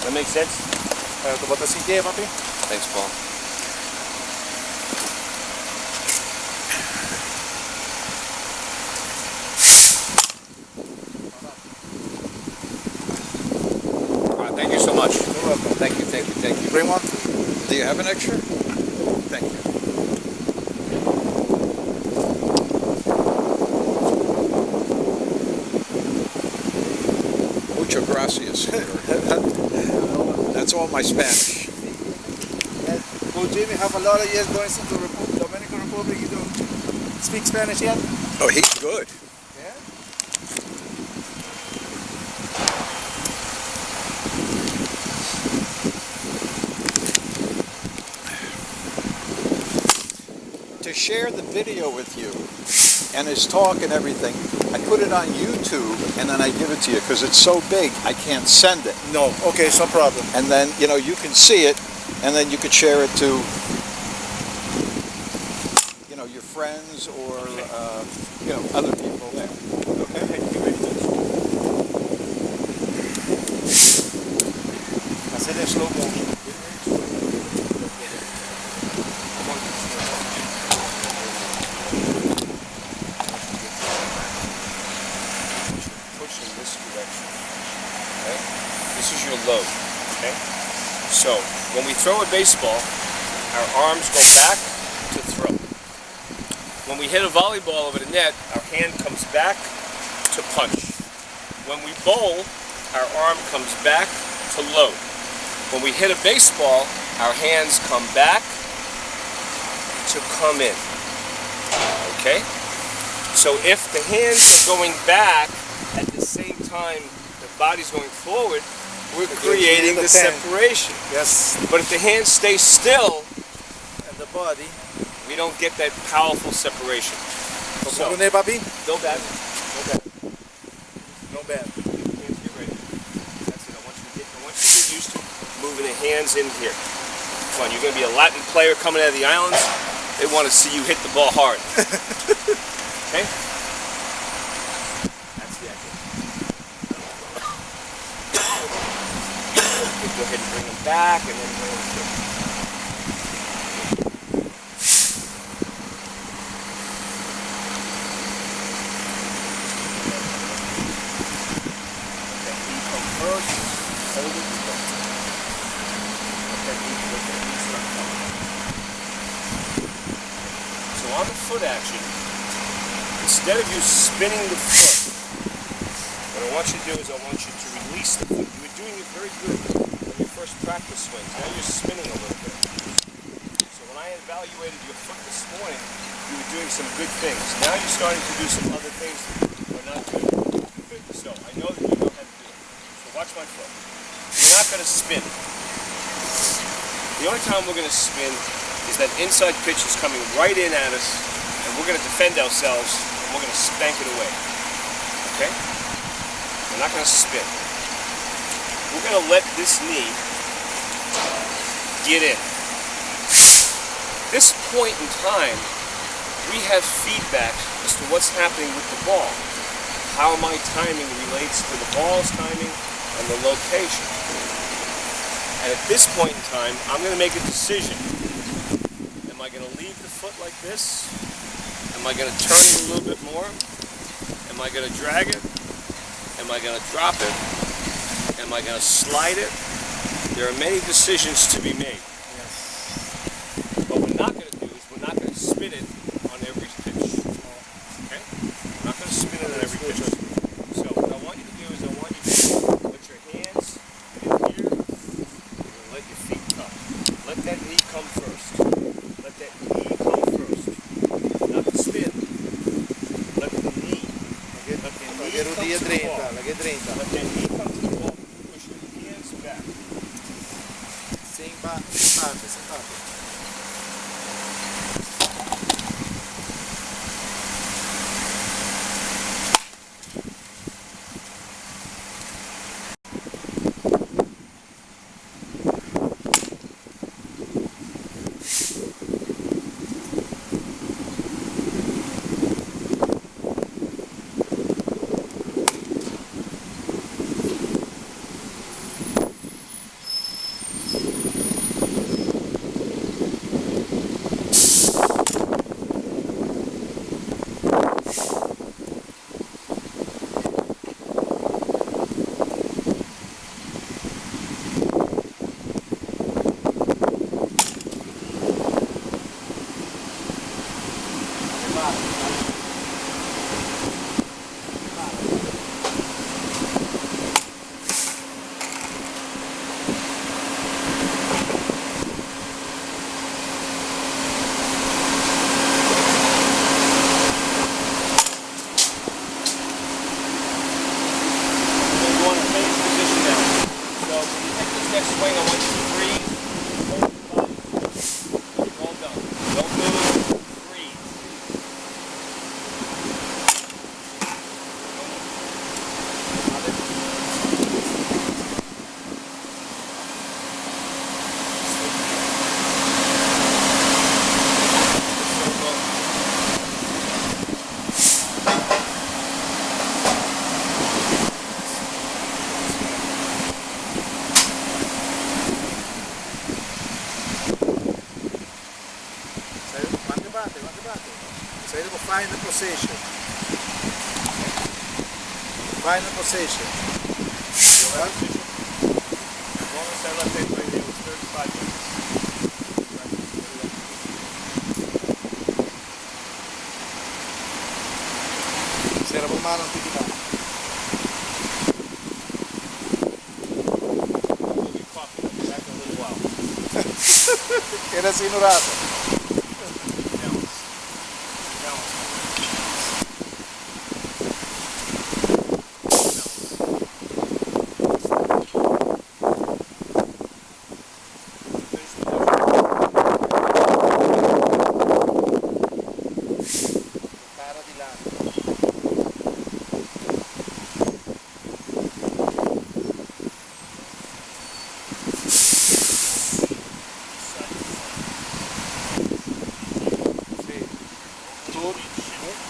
Speaker 3: That makes sense?
Speaker 4: Tu bota assim que papi?
Speaker 3: Thanks, Paul. All right, thank you so much.
Speaker 4: You're welcome.
Speaker 3: Thank you, thank you, thank you.
Speaker 4: Bring one.
Speaker 2: Do you have an extra? Thank you. Muchas gracias. That's all my Spanish.
Speaker 4: Coach Jimmy have a lot of years going into Dominican Republic. You don't speak Spanish yet?
Speaker 2: Oh, he's good.
Speaker 4: Yeah.
Speaker 2: To share the video with you and his talk and everything, I put it on YouTube and then I give it to you because it's so big I can't send it.
Speaker 4: No. Okay, it's no problem.
Speaker 2: And then, you know, you can see it and then you could share it to, you know, your friends or, you know, other people there. Okay?
Speaker 4: I said in slow motion.
Speaker 3: Push in this direction. Okay? This is your load. Okay? So when we throw a baseball, our arms go back to throw. When we hit a volleyball over the net, our hand comes back to punch. When we bowl, our arm comes back to load. When we hit a baseball, our hands come back to come in. Okay? So if the hands are going back at the same time the body's going forward, we're creating the separation.
Speaker 4: Yes.
Speaker 3: But if the hands stay still,
Speaker 4: And the body.
Speaker 3: we don't get that powerful separation. So,
Speaker 4: So, papi?
Speaker 3: no bad. No bad.
Speaker 4: No bad.
Speaker 3: Hands get ready. That's it. I want you to get used to moving the hands in here. Come on, you're going to be a Latin player coming out of the islands. They want to see you hit the ball hard. Okay? That's the idea. Go ahead and bring them back and then bring them through. Okay, you come first, hold it, go. Okay, so on the foot action, instead of you spinning the foot I want you to do is I want you to release the foot. You were doing it very good on your first practice swings. Now you're spinning a little bit. So when I evaluated your foot this morning, you were doing some good things. Now you're starting to do some other things that are not good. So I know that you know how to do it. So watch my foot. We're not going to spin. The only time we're going to spin is that inside pitch is coming right in at us, and we're going to defend ourselves, and we're going to spank it away. Okay? We're not going to spin. We're going to let this knee get in. This point in time, we have feedback as to what's happening with the ball. How my timing relates to the ball's timing and the location. And at this point in time, I'm going to make a decision. Am I going to leave the foot like this? Am I going to turn it a little bit more? Am I going to drag it? Am I going to drop it? Am I going to slide it? There are many decisions to be made. What we're not going to do is we're not going to spin it on every pitch. Okay? We're not going to spin it on every pitch. So what I want you to do is I want you to put your hands in here and let your feet come. Let that knee come first. Let that knee come first. Not the spin. Let the knee. Let the knee come to the ball. Let that knee come to the ball. Push your hands back.
Speaker 4: Sem parte.
Speaker 3: Next swing, I want you to freeze. Hold the body. All done. Don't move. Freeze.
Speaker 4: Say the final position. Final position.
Speaker 3: As long as I left it right there, it was 35 minutes.
Speaker 4: C'era un mano anticipato.
Speaker 3: We'll be talking back in a little while.
Speaker 4: Era sinurato.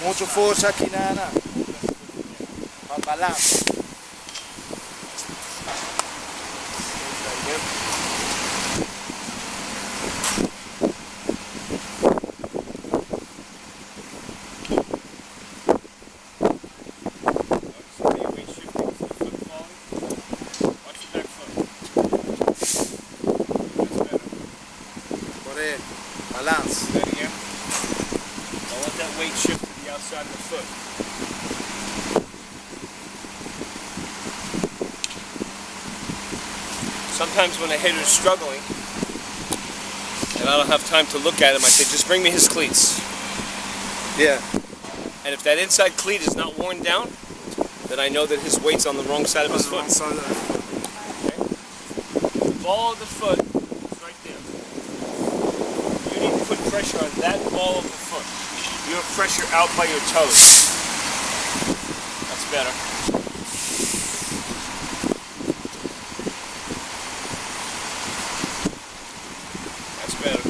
Speaker 4: Mucho forza aqui na balança. Balance.
Speaker 3: Do that again. Don't let that weight shift to the outside of the foot. sometimes when a hitter's struggling and I don't have time to look at him, I say, just bring me his cleats.
Speaker 4: Yeah.
Speaker 3: And if that inside cleat is not worn down, then I know that his weight's on the wrong side of his foot. Okay? The ball of the foot is right there. You need to put pressure on that ball of the foot. You have pressure out by your toes. That's better. That's better.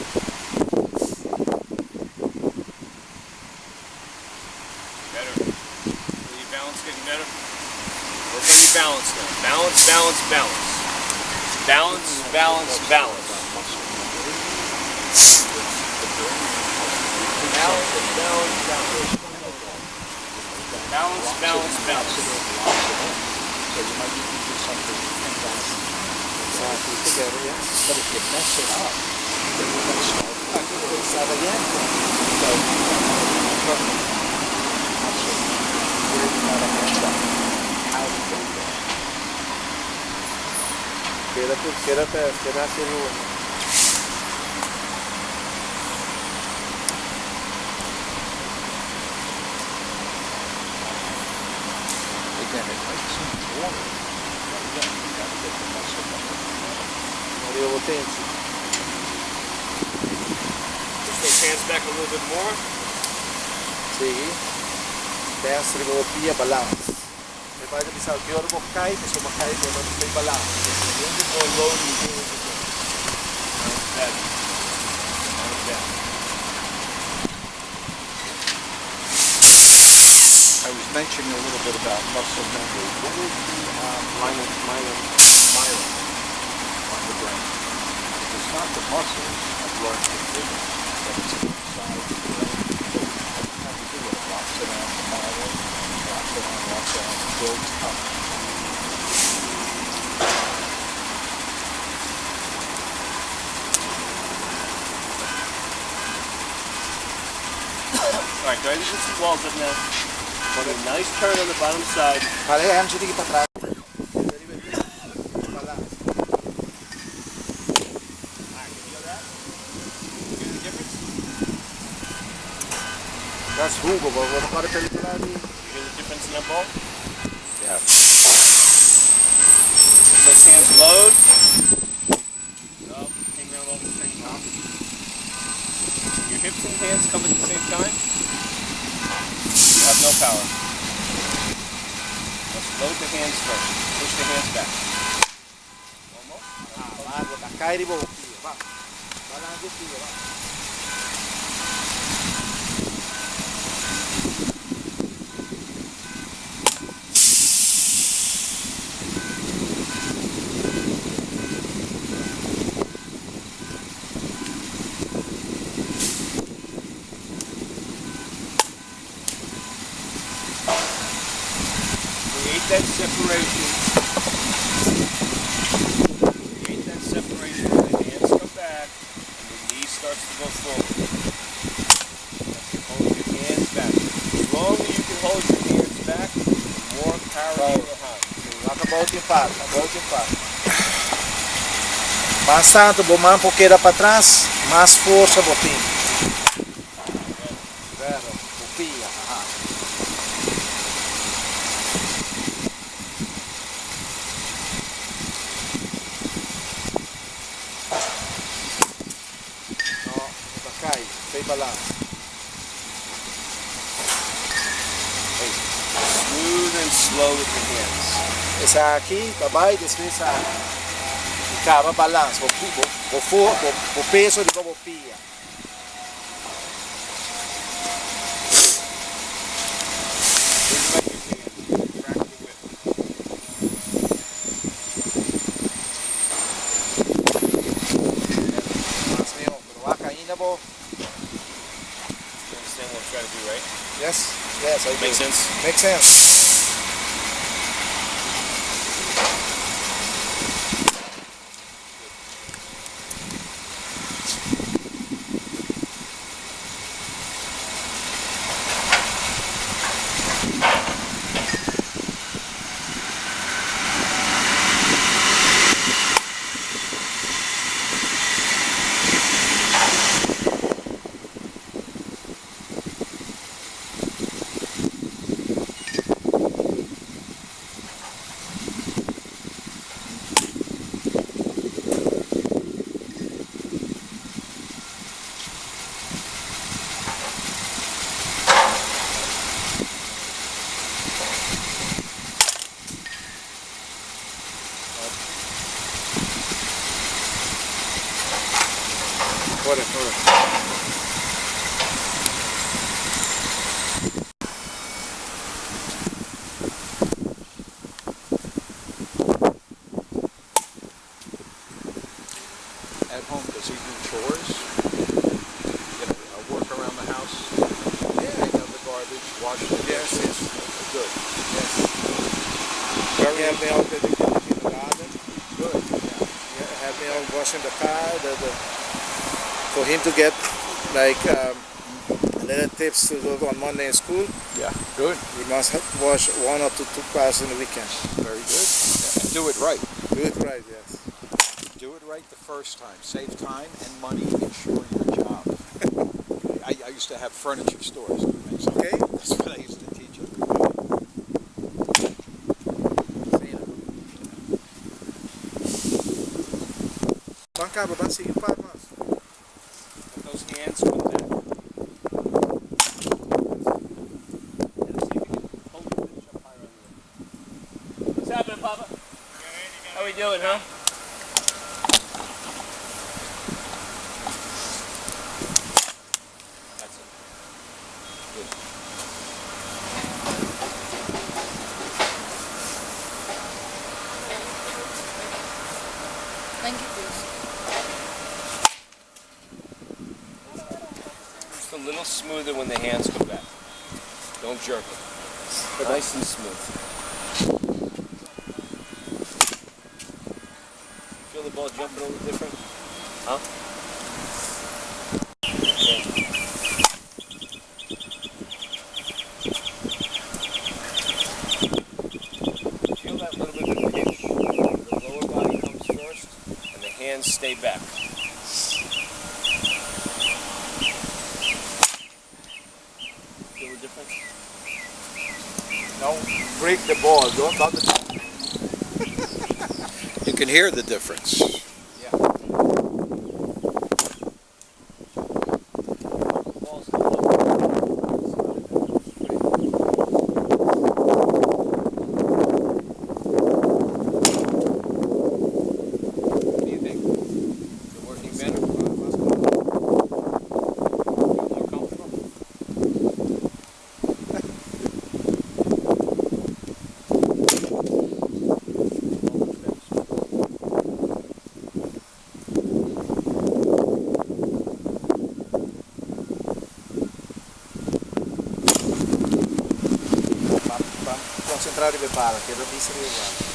Speaker 3: Better. Are your balance getting better? Work on your balance now. Balance, balance, balance. Balance, balance, balance. Balance, balance, balance. Balance, balance, balance.
Speaker 2: So you might need to do something exactly together, yeah. But if you mess it up, then you're going to start start again. So, how to get there.
Speaker 4: Quédate Rubén.
Speaker 2: Again, it might seem boring, but again, you got to get the muscle memory.
Speaker 4: Mario Botensi.
Speaker 3: Push those hands back a little bit more.
Speaker 4: Sì. Destro volpia balance. E vai a pensare che ora boccai, che sono boccai che non sei balance.
Speaker 3: A little bit more low than you do with the foot. That was bad.
Speaker 2: I was mentioning a little bit about muscle memory. What is the myelin on the brain? It's not the muscles I've learned in physics, but it's inside the brain. So every time you do it, it locks it on the myelin, locks it on, builds up.
Speaker 3: Alright, go ahead and put some balls up now. Put a nice turn on the bottom side.
Speaker 4: Fale anche di para trás. Balance.
Speaker 3: Alright, you feel that? You feel the difference?
Speaker 4: That's Hugo, but what about the pellicola?
Speaker 3: You hear the difference in that ball?
Speaker 2: Yeah.
Speaker 3: Those hands load. Up, hang down all at the same time. Your hips and hands come at the same time. You have no power. Let's load the hands first. Push the hands back. Almost.
Speaker 4: Vai, botar cai de volpia. Vai. Balance de pia, vai.
Speaker 3: Create that separation. Create that separation. The hands come back and the knee starts to go forward. Hold your hands back. The longer you can hold your hands back, the more power you will have.
Speaker 4: Coloca a volta em fato, Mais tanto, bomar um pouquinho para trás, mais força, botinho. Vero, volpia. Aha. No, cai, fei balance.
Speaker 3: Smooth and slow with the hands.
Speaker 4: Essa aqui, vai, descer essa aqui. E cava balance, o peso de volpia. Mas meu, pero acá ainda vou.
Speaker 3: You understand what I'm trying to do, right?
Speaker 4: Yes, yes, I do.
Speaker 3: Makes sense?
Speaker 4: Makes sense.
Speaker 2: At home, does he do chores? Work around the house? Take out the garbage, wash the dishes? Good.
Speaker 4: He helped me out with the garden.
Speaker 2: Good.
Speaker 4: Yeah, helped me out washing the car. For him to get like little tips to go on Monday in school,
Speaker 2: Yeah. Good.
Speaker 4: he must wash 1 or 2 cars in the weekend.
Speaker 2: Very good. Yeah. And do it right.
Speaker 4: Do it right, yes.
Speaker 2: Do it right the first time. Save time and money. Ensure your job. I used to have furniture stores.
Speaker 4: Okay.
Speaker 2: That's what I used to teach them.
Speaker 4: Juan Carlos, vai seguir para nós.
Speaker 3: Those hands come back. What's happening, Papa? How we doing, huh? That's it. Good.
Speaker 5: Thank you, please.
Speaker 3: Just a little smoother when the hands come back. Don't jerk it. Nice and smooth. Feel the ball jumping a little different? Huh? Feel that little bit of a pinch. The lower body comes first, and the hands stay back. Feel the difference?
Speaker 2: Don't break the ball. Don't not the You can hear the difference.
Speaker 3: Yeah. Ball's What do you think? You're working better? Feel more comfortable?
Speaker 4: Concentrare le bala, che deve essere uguale.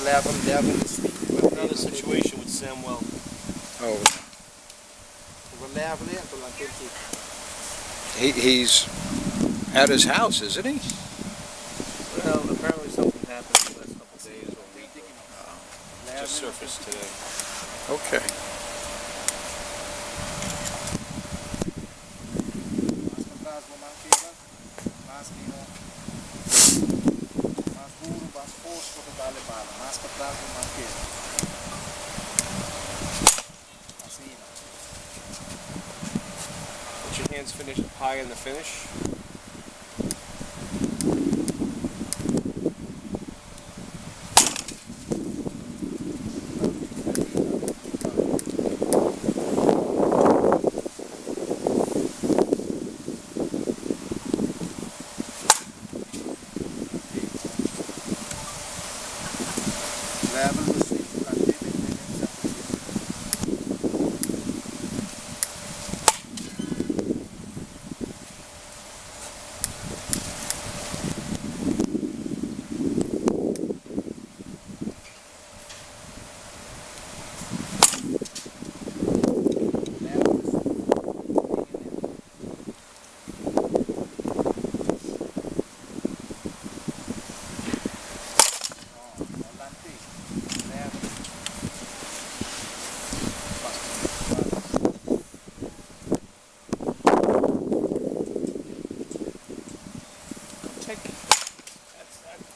Speaker 4: Leva
Speaker 3: Another situation with Samuel.
Speaker 2: Oh,
Speaker 4: leva lento lá dentro.
Speaker 2: he's at his house, isn't he?
Speaker 3: Well, apparently something happened in the last couple of days or week. Just surfaced today.
Speaker 2: Okay.
Speaker 3: Let your hands finish high in the finish.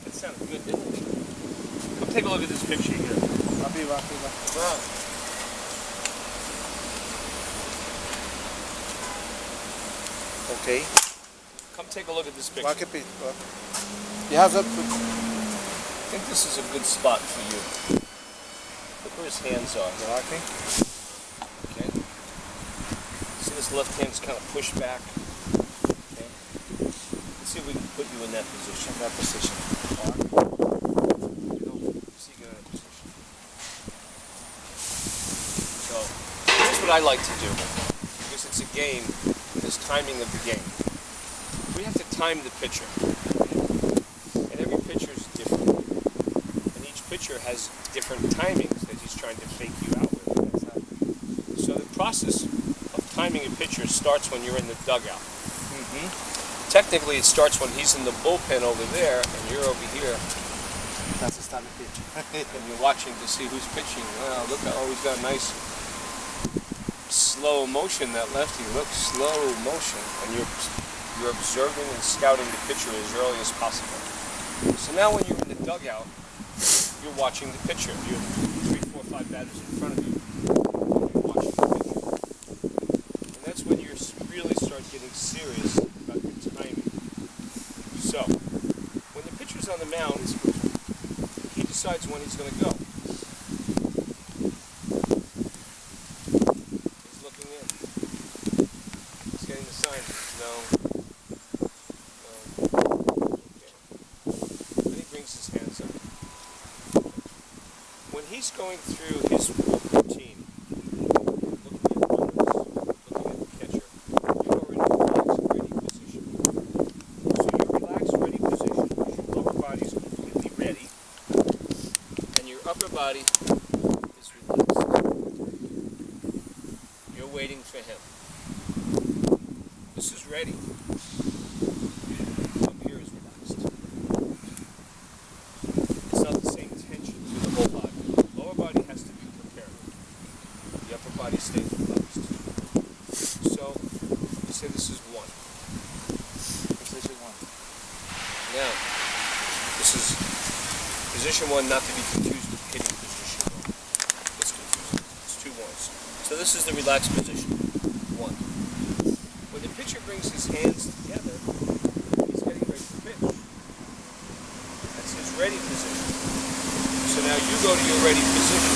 Speaker 3: That sounded good, didn't it? Come take a look at this picture here.
Speaker 4: Okay.
Speaker 3: Come Come take a look at this picture.
Speaker 4: Qualche picco. You have that.
Speaker 3: I think this is a good spot for you. Look where his hands are.
Speaker 4: Guardi.
Speaker 3: Okay. See this left hand's kind of pushed back. Okay. Let's see if we can put you in that position.
Speaker 4: In that position.
Speaker 3: See you in that position. So here's what I like to do, because it's a game. There's timing of the game. We have to time the pitcher, and every pitcher is different, and each pitcher has different timings that he's trying to fake you out with. So the process of timing a pitcher starts when you're in the dugout. Technically, it starts when he's in the bullpen over there, and you're over here,
Speaker 4: That's the start of pitch.
Speaker 3: and you're watching to see who's pitching. Wow, look how he's got a nice slow motion, that lefty. Look, slow motion, and you're observing and scouting the pitcher as early as possible. So now when you're in the dugout, you're watching the pitcher. You have 3, 4, 5 batters in front of you. You're watching the pitcher. And that's when you really start getting serious about your timing. So, when the pitcher's on the mound, he decides when he's going to go. He's looking in. He's getting the sign. No. Okay. Then he brings his hands up. When he's going through his routine, looking at runners, looking at the catcher, you're in a relaxed, ready position. So your relaxed, ready position, your lower body's completely ready, and your upper body is relaxed. You're waiting for him. This is ready. Up here is relaxed. It's not the same tension to the whole body. The lower body has to be prepared. The upper body stays relaxed. So, you say this is 1.
Speaker 4: Position 1.
Speaker 3: Now, this is position 1, not to be confused with hitting position 1. It's confusing. It's 2 ones. So this is the relaxed position. 1. When the pitcher brings his hands together, he's getting ready to pitch. That's his ready position. So now you go to your ready position.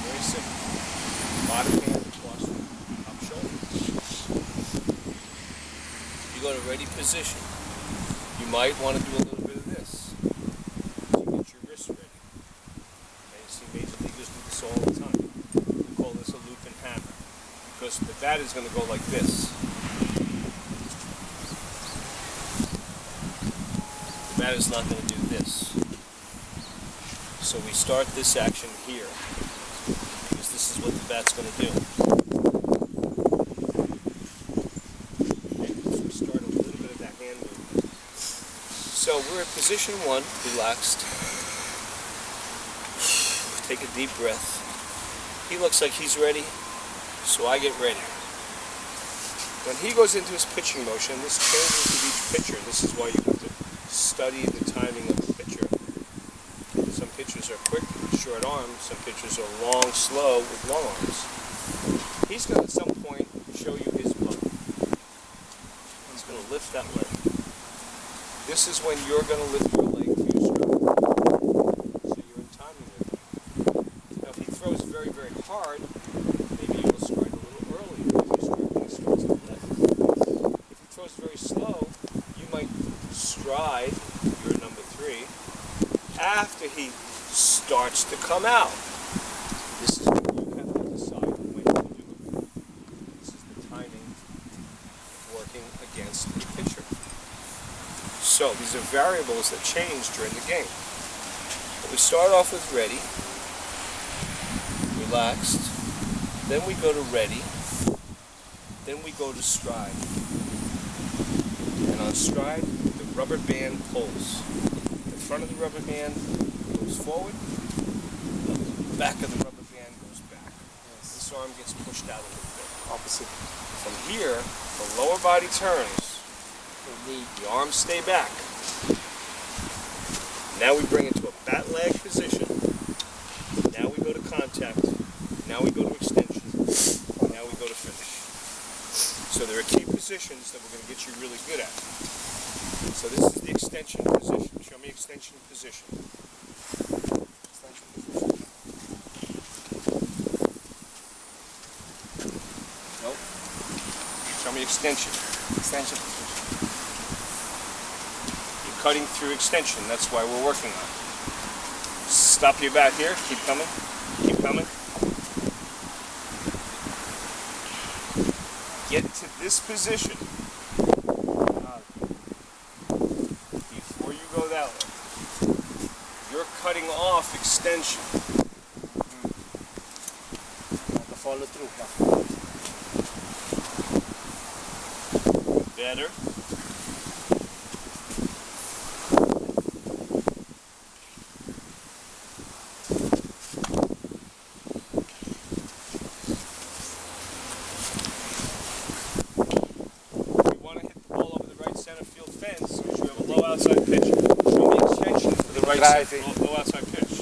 Speaker 3: Very simple. Bottom hand across top shoulder. You go to ready position. You might want to do a little bit of this to get your wrist ready. Okay, you see major leaguers do this all the time. We call this a loop and hammer, because the bat is going to go like this. The bat is not going to do this. So we start this action here, because this is what the bat's going to do. Okay, so we start a little bit of that hand movement. So we're at position 1, relaxed. Take a deep breath. He looks like he's ready, so I get ready. When he goes into his pitching motion, this changes with each pitcher. This is why you have to study the timing of the pitcher. Some pitchers are quick, short arms. Some pitchers are long, slow, with long arms. He's going to at some point show you his butt. He's going to lift that leg. This is when you're going to lift your leg for your stroke. So you're in timing with him. Now if he throws very, very hard, maybe you will stride a little early because your stroke starts to lift. If he throws very slow, you might stride your number 3 after he starts to come out. This is what you have to decide when to do it. This is the timing working against the pitcher. So these are variables that change during the game. But we start off with ready, relaxed, then we go to ready, then we go to stride. And on stride, the rubber band pulls. The front of the rubber band goes forward, the back of the rubber band goes back. This arm gets pushed out a little bit.
Speaker 4: Opposite.
Speaker 3: From here, the lower body turns. The arms stay back. Now we bring it to a bat leg position. Now we go to contact. Now we go to extension. Now we go to finish. So there are key positions that we're going to get you really good at. So this is the extension position. Show me extension position. Extension position. Nope. Show me extension. Extension position. You're cutting through extension. That's why we're working on it. Stop your bat here. Keep coming. Keep coming. Get to this position. Before you go that way. You're cutting off extension.
Speaker 4: The follow through.
Speaker 3: Better. Outside pitch. Show me extension to the right side. Low outside pitch.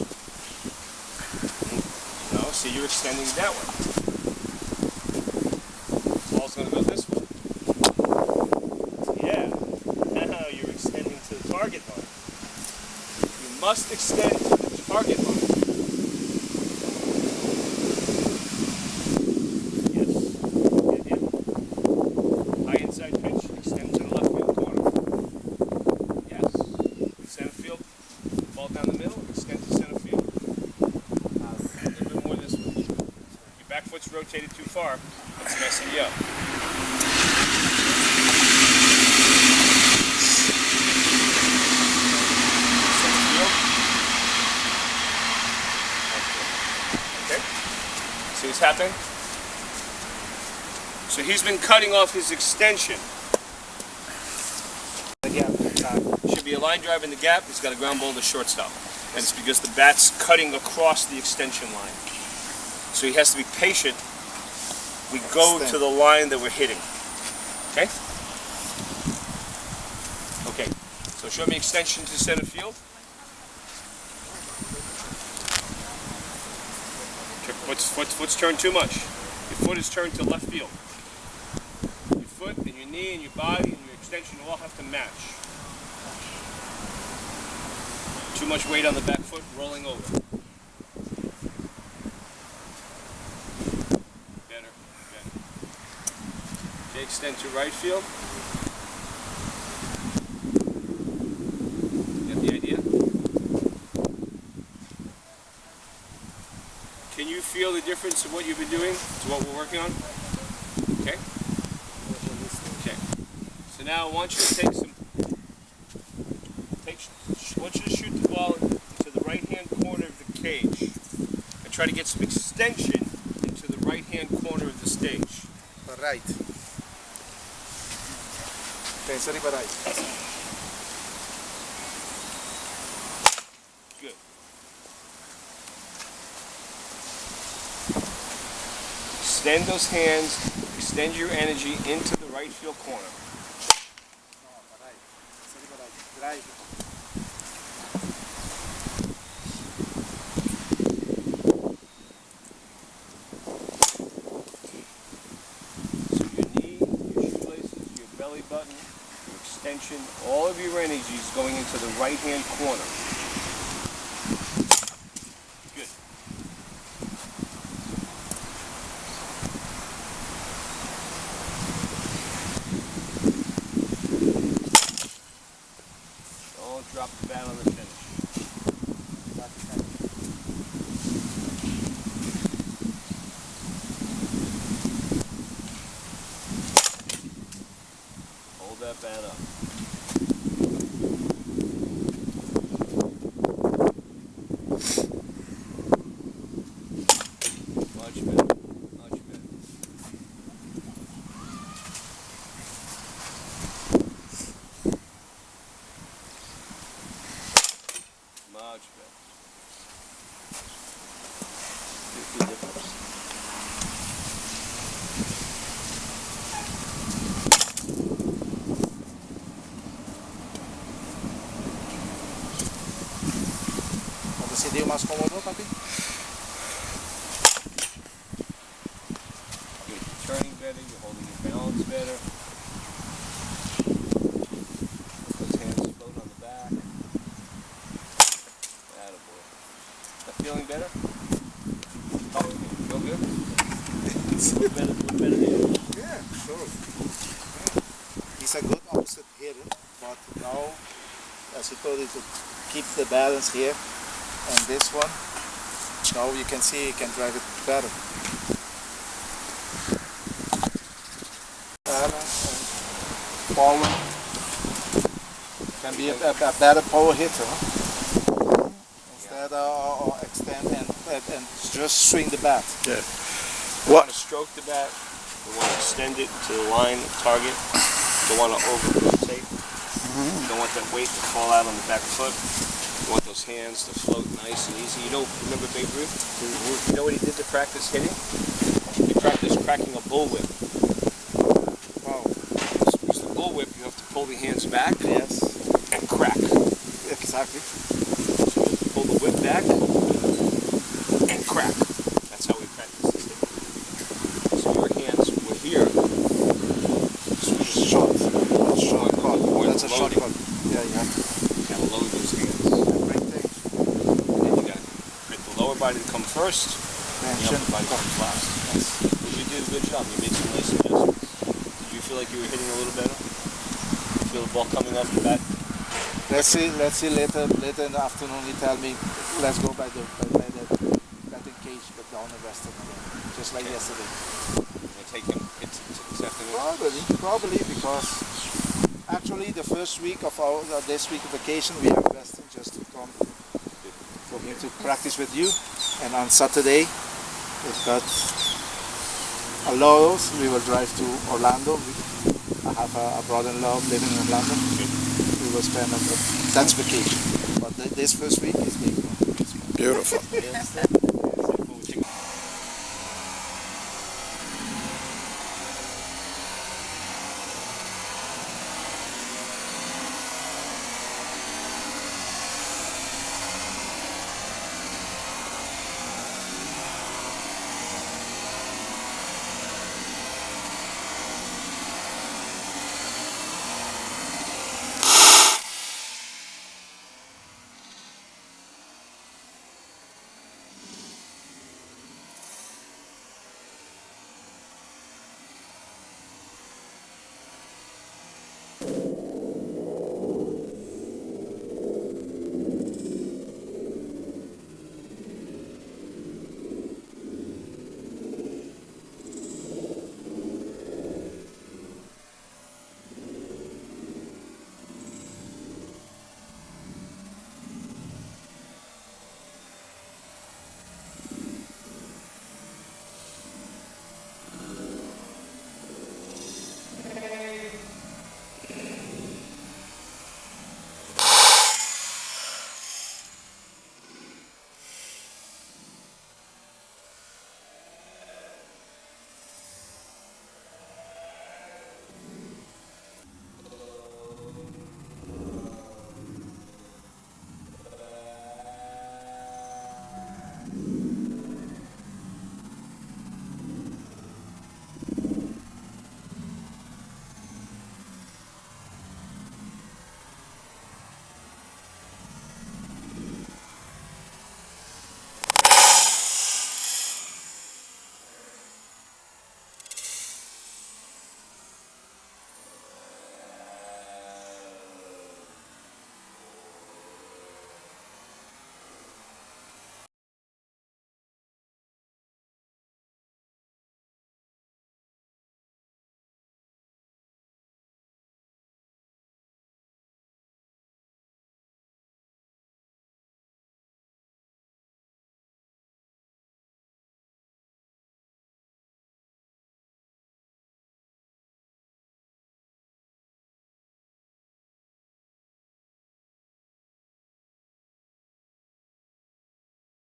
Speaker 3: No, see, you're extending that way. Ball's going to go this way. Yeah. Now you're extending to the target line. You must extend to the target line. Yes. Yeah. High inside pitch. Extend to the left field corner. Center field, ball down the middle, extend to center field. A little bit more this way. Your back foot's rotated too far. It's messing you up. Center field. Okay. See what's happening? So he's been cutting off his extension. Should be a line drive in the gap. He's got a ground ball to shortstop. And it's because the bat's cutting across the extension line. So he has to be patient. We go to the line that we're hitting. Okay? Okay. So show me extension to center field. Foot's turned too much. Your foot is turned to left field. Your foot and your knee and your body and your extension all have to match. Too much weight on the back foot, rolling over. Better. Okay, extend to right field. Get the idea? Can you feel the difference of what you've been doing to what we're working on? Okay? Okay. So now I want you to take some... I want you to shoot the ball into the right-hand corner of the cage and try to get some extension into the right-hand corner of the stage.
Speaker 4: Right. Pensa di right.
Speaker 3: Good. Extend those hands, extend your energy into the right field corner.
Speaker 4: Drive.
Speaker 3: Button, your extension, all of your energy is going into the right-hand corner. Good. Don't drop the bat on the finish. That bat up. Much better. Much better. Much better. See the difference.
Speaker 4: CD más cómodo, papi.
Speaker 3: Turn balance better. Let those hands float on the back. Attaboy. That feeling better? Oh, feel good? Look better here.
Speaker 4: Yeah, sure. He's a good opposite hitter, but now, as he told you, to keep the balance here, and this one, now you can see he can drive it better. Balance and power. Can be a better power hitter, huh? Instead of extend and just swing the bat.
Speaker 2: Yeah.
Speaker 3: You want to stroke the bat. You want to extend it to the line of target. You don't want to over-rotate. You don't want that weight to fall out on the back foot. You want those hands to float nice and easy. You know, remember Babe Ruth? You know what he did to practice hitting? He practiced cracking a bullwhip.
Speaker 4: Wow.
Speaker 3: Because the bullwhip, you have to pull the hands back
Speaker 4: Yes.
Speaker 3: and crack.
Speaker 4: Exactly.
Speaker 3: So you have to pull the whip back and crack. That's how we practice this hitting. So your hands were here.
Speaker 4: Short. Short cut. That's a short
Speaker 3: Loading.
Speaker 4: cut. Yeah, you have to.
Speaker 3: You gotta load those hands.
Speaker 4: Break things.
Speaker 3: And then you gotta get the lower body to come first, and the upper body comes last.
Speaker 4: Yes.
Speaker 3: But you did a good job. You made some nice adjustments. Did you feel like you were hitting a little better? You feel the ball coming off the bat?
Speaker 4: Let's see later in the afternoon he tell me let's go by the batting cage but down the rest of the game. Just like yesterday.
Speaker 3: You take him this afternoon?
Speaker 4: Probably because actually the first week of this week of vacation we are resting just to come for him to practice with you, and on Saturday we've got allows we will drive to Orlando. I have a brother-in-law living in Orlando. We will spend that's vacation. But this first week is big.
Speaker 2: Beautiful.
Speaker 4: You understand?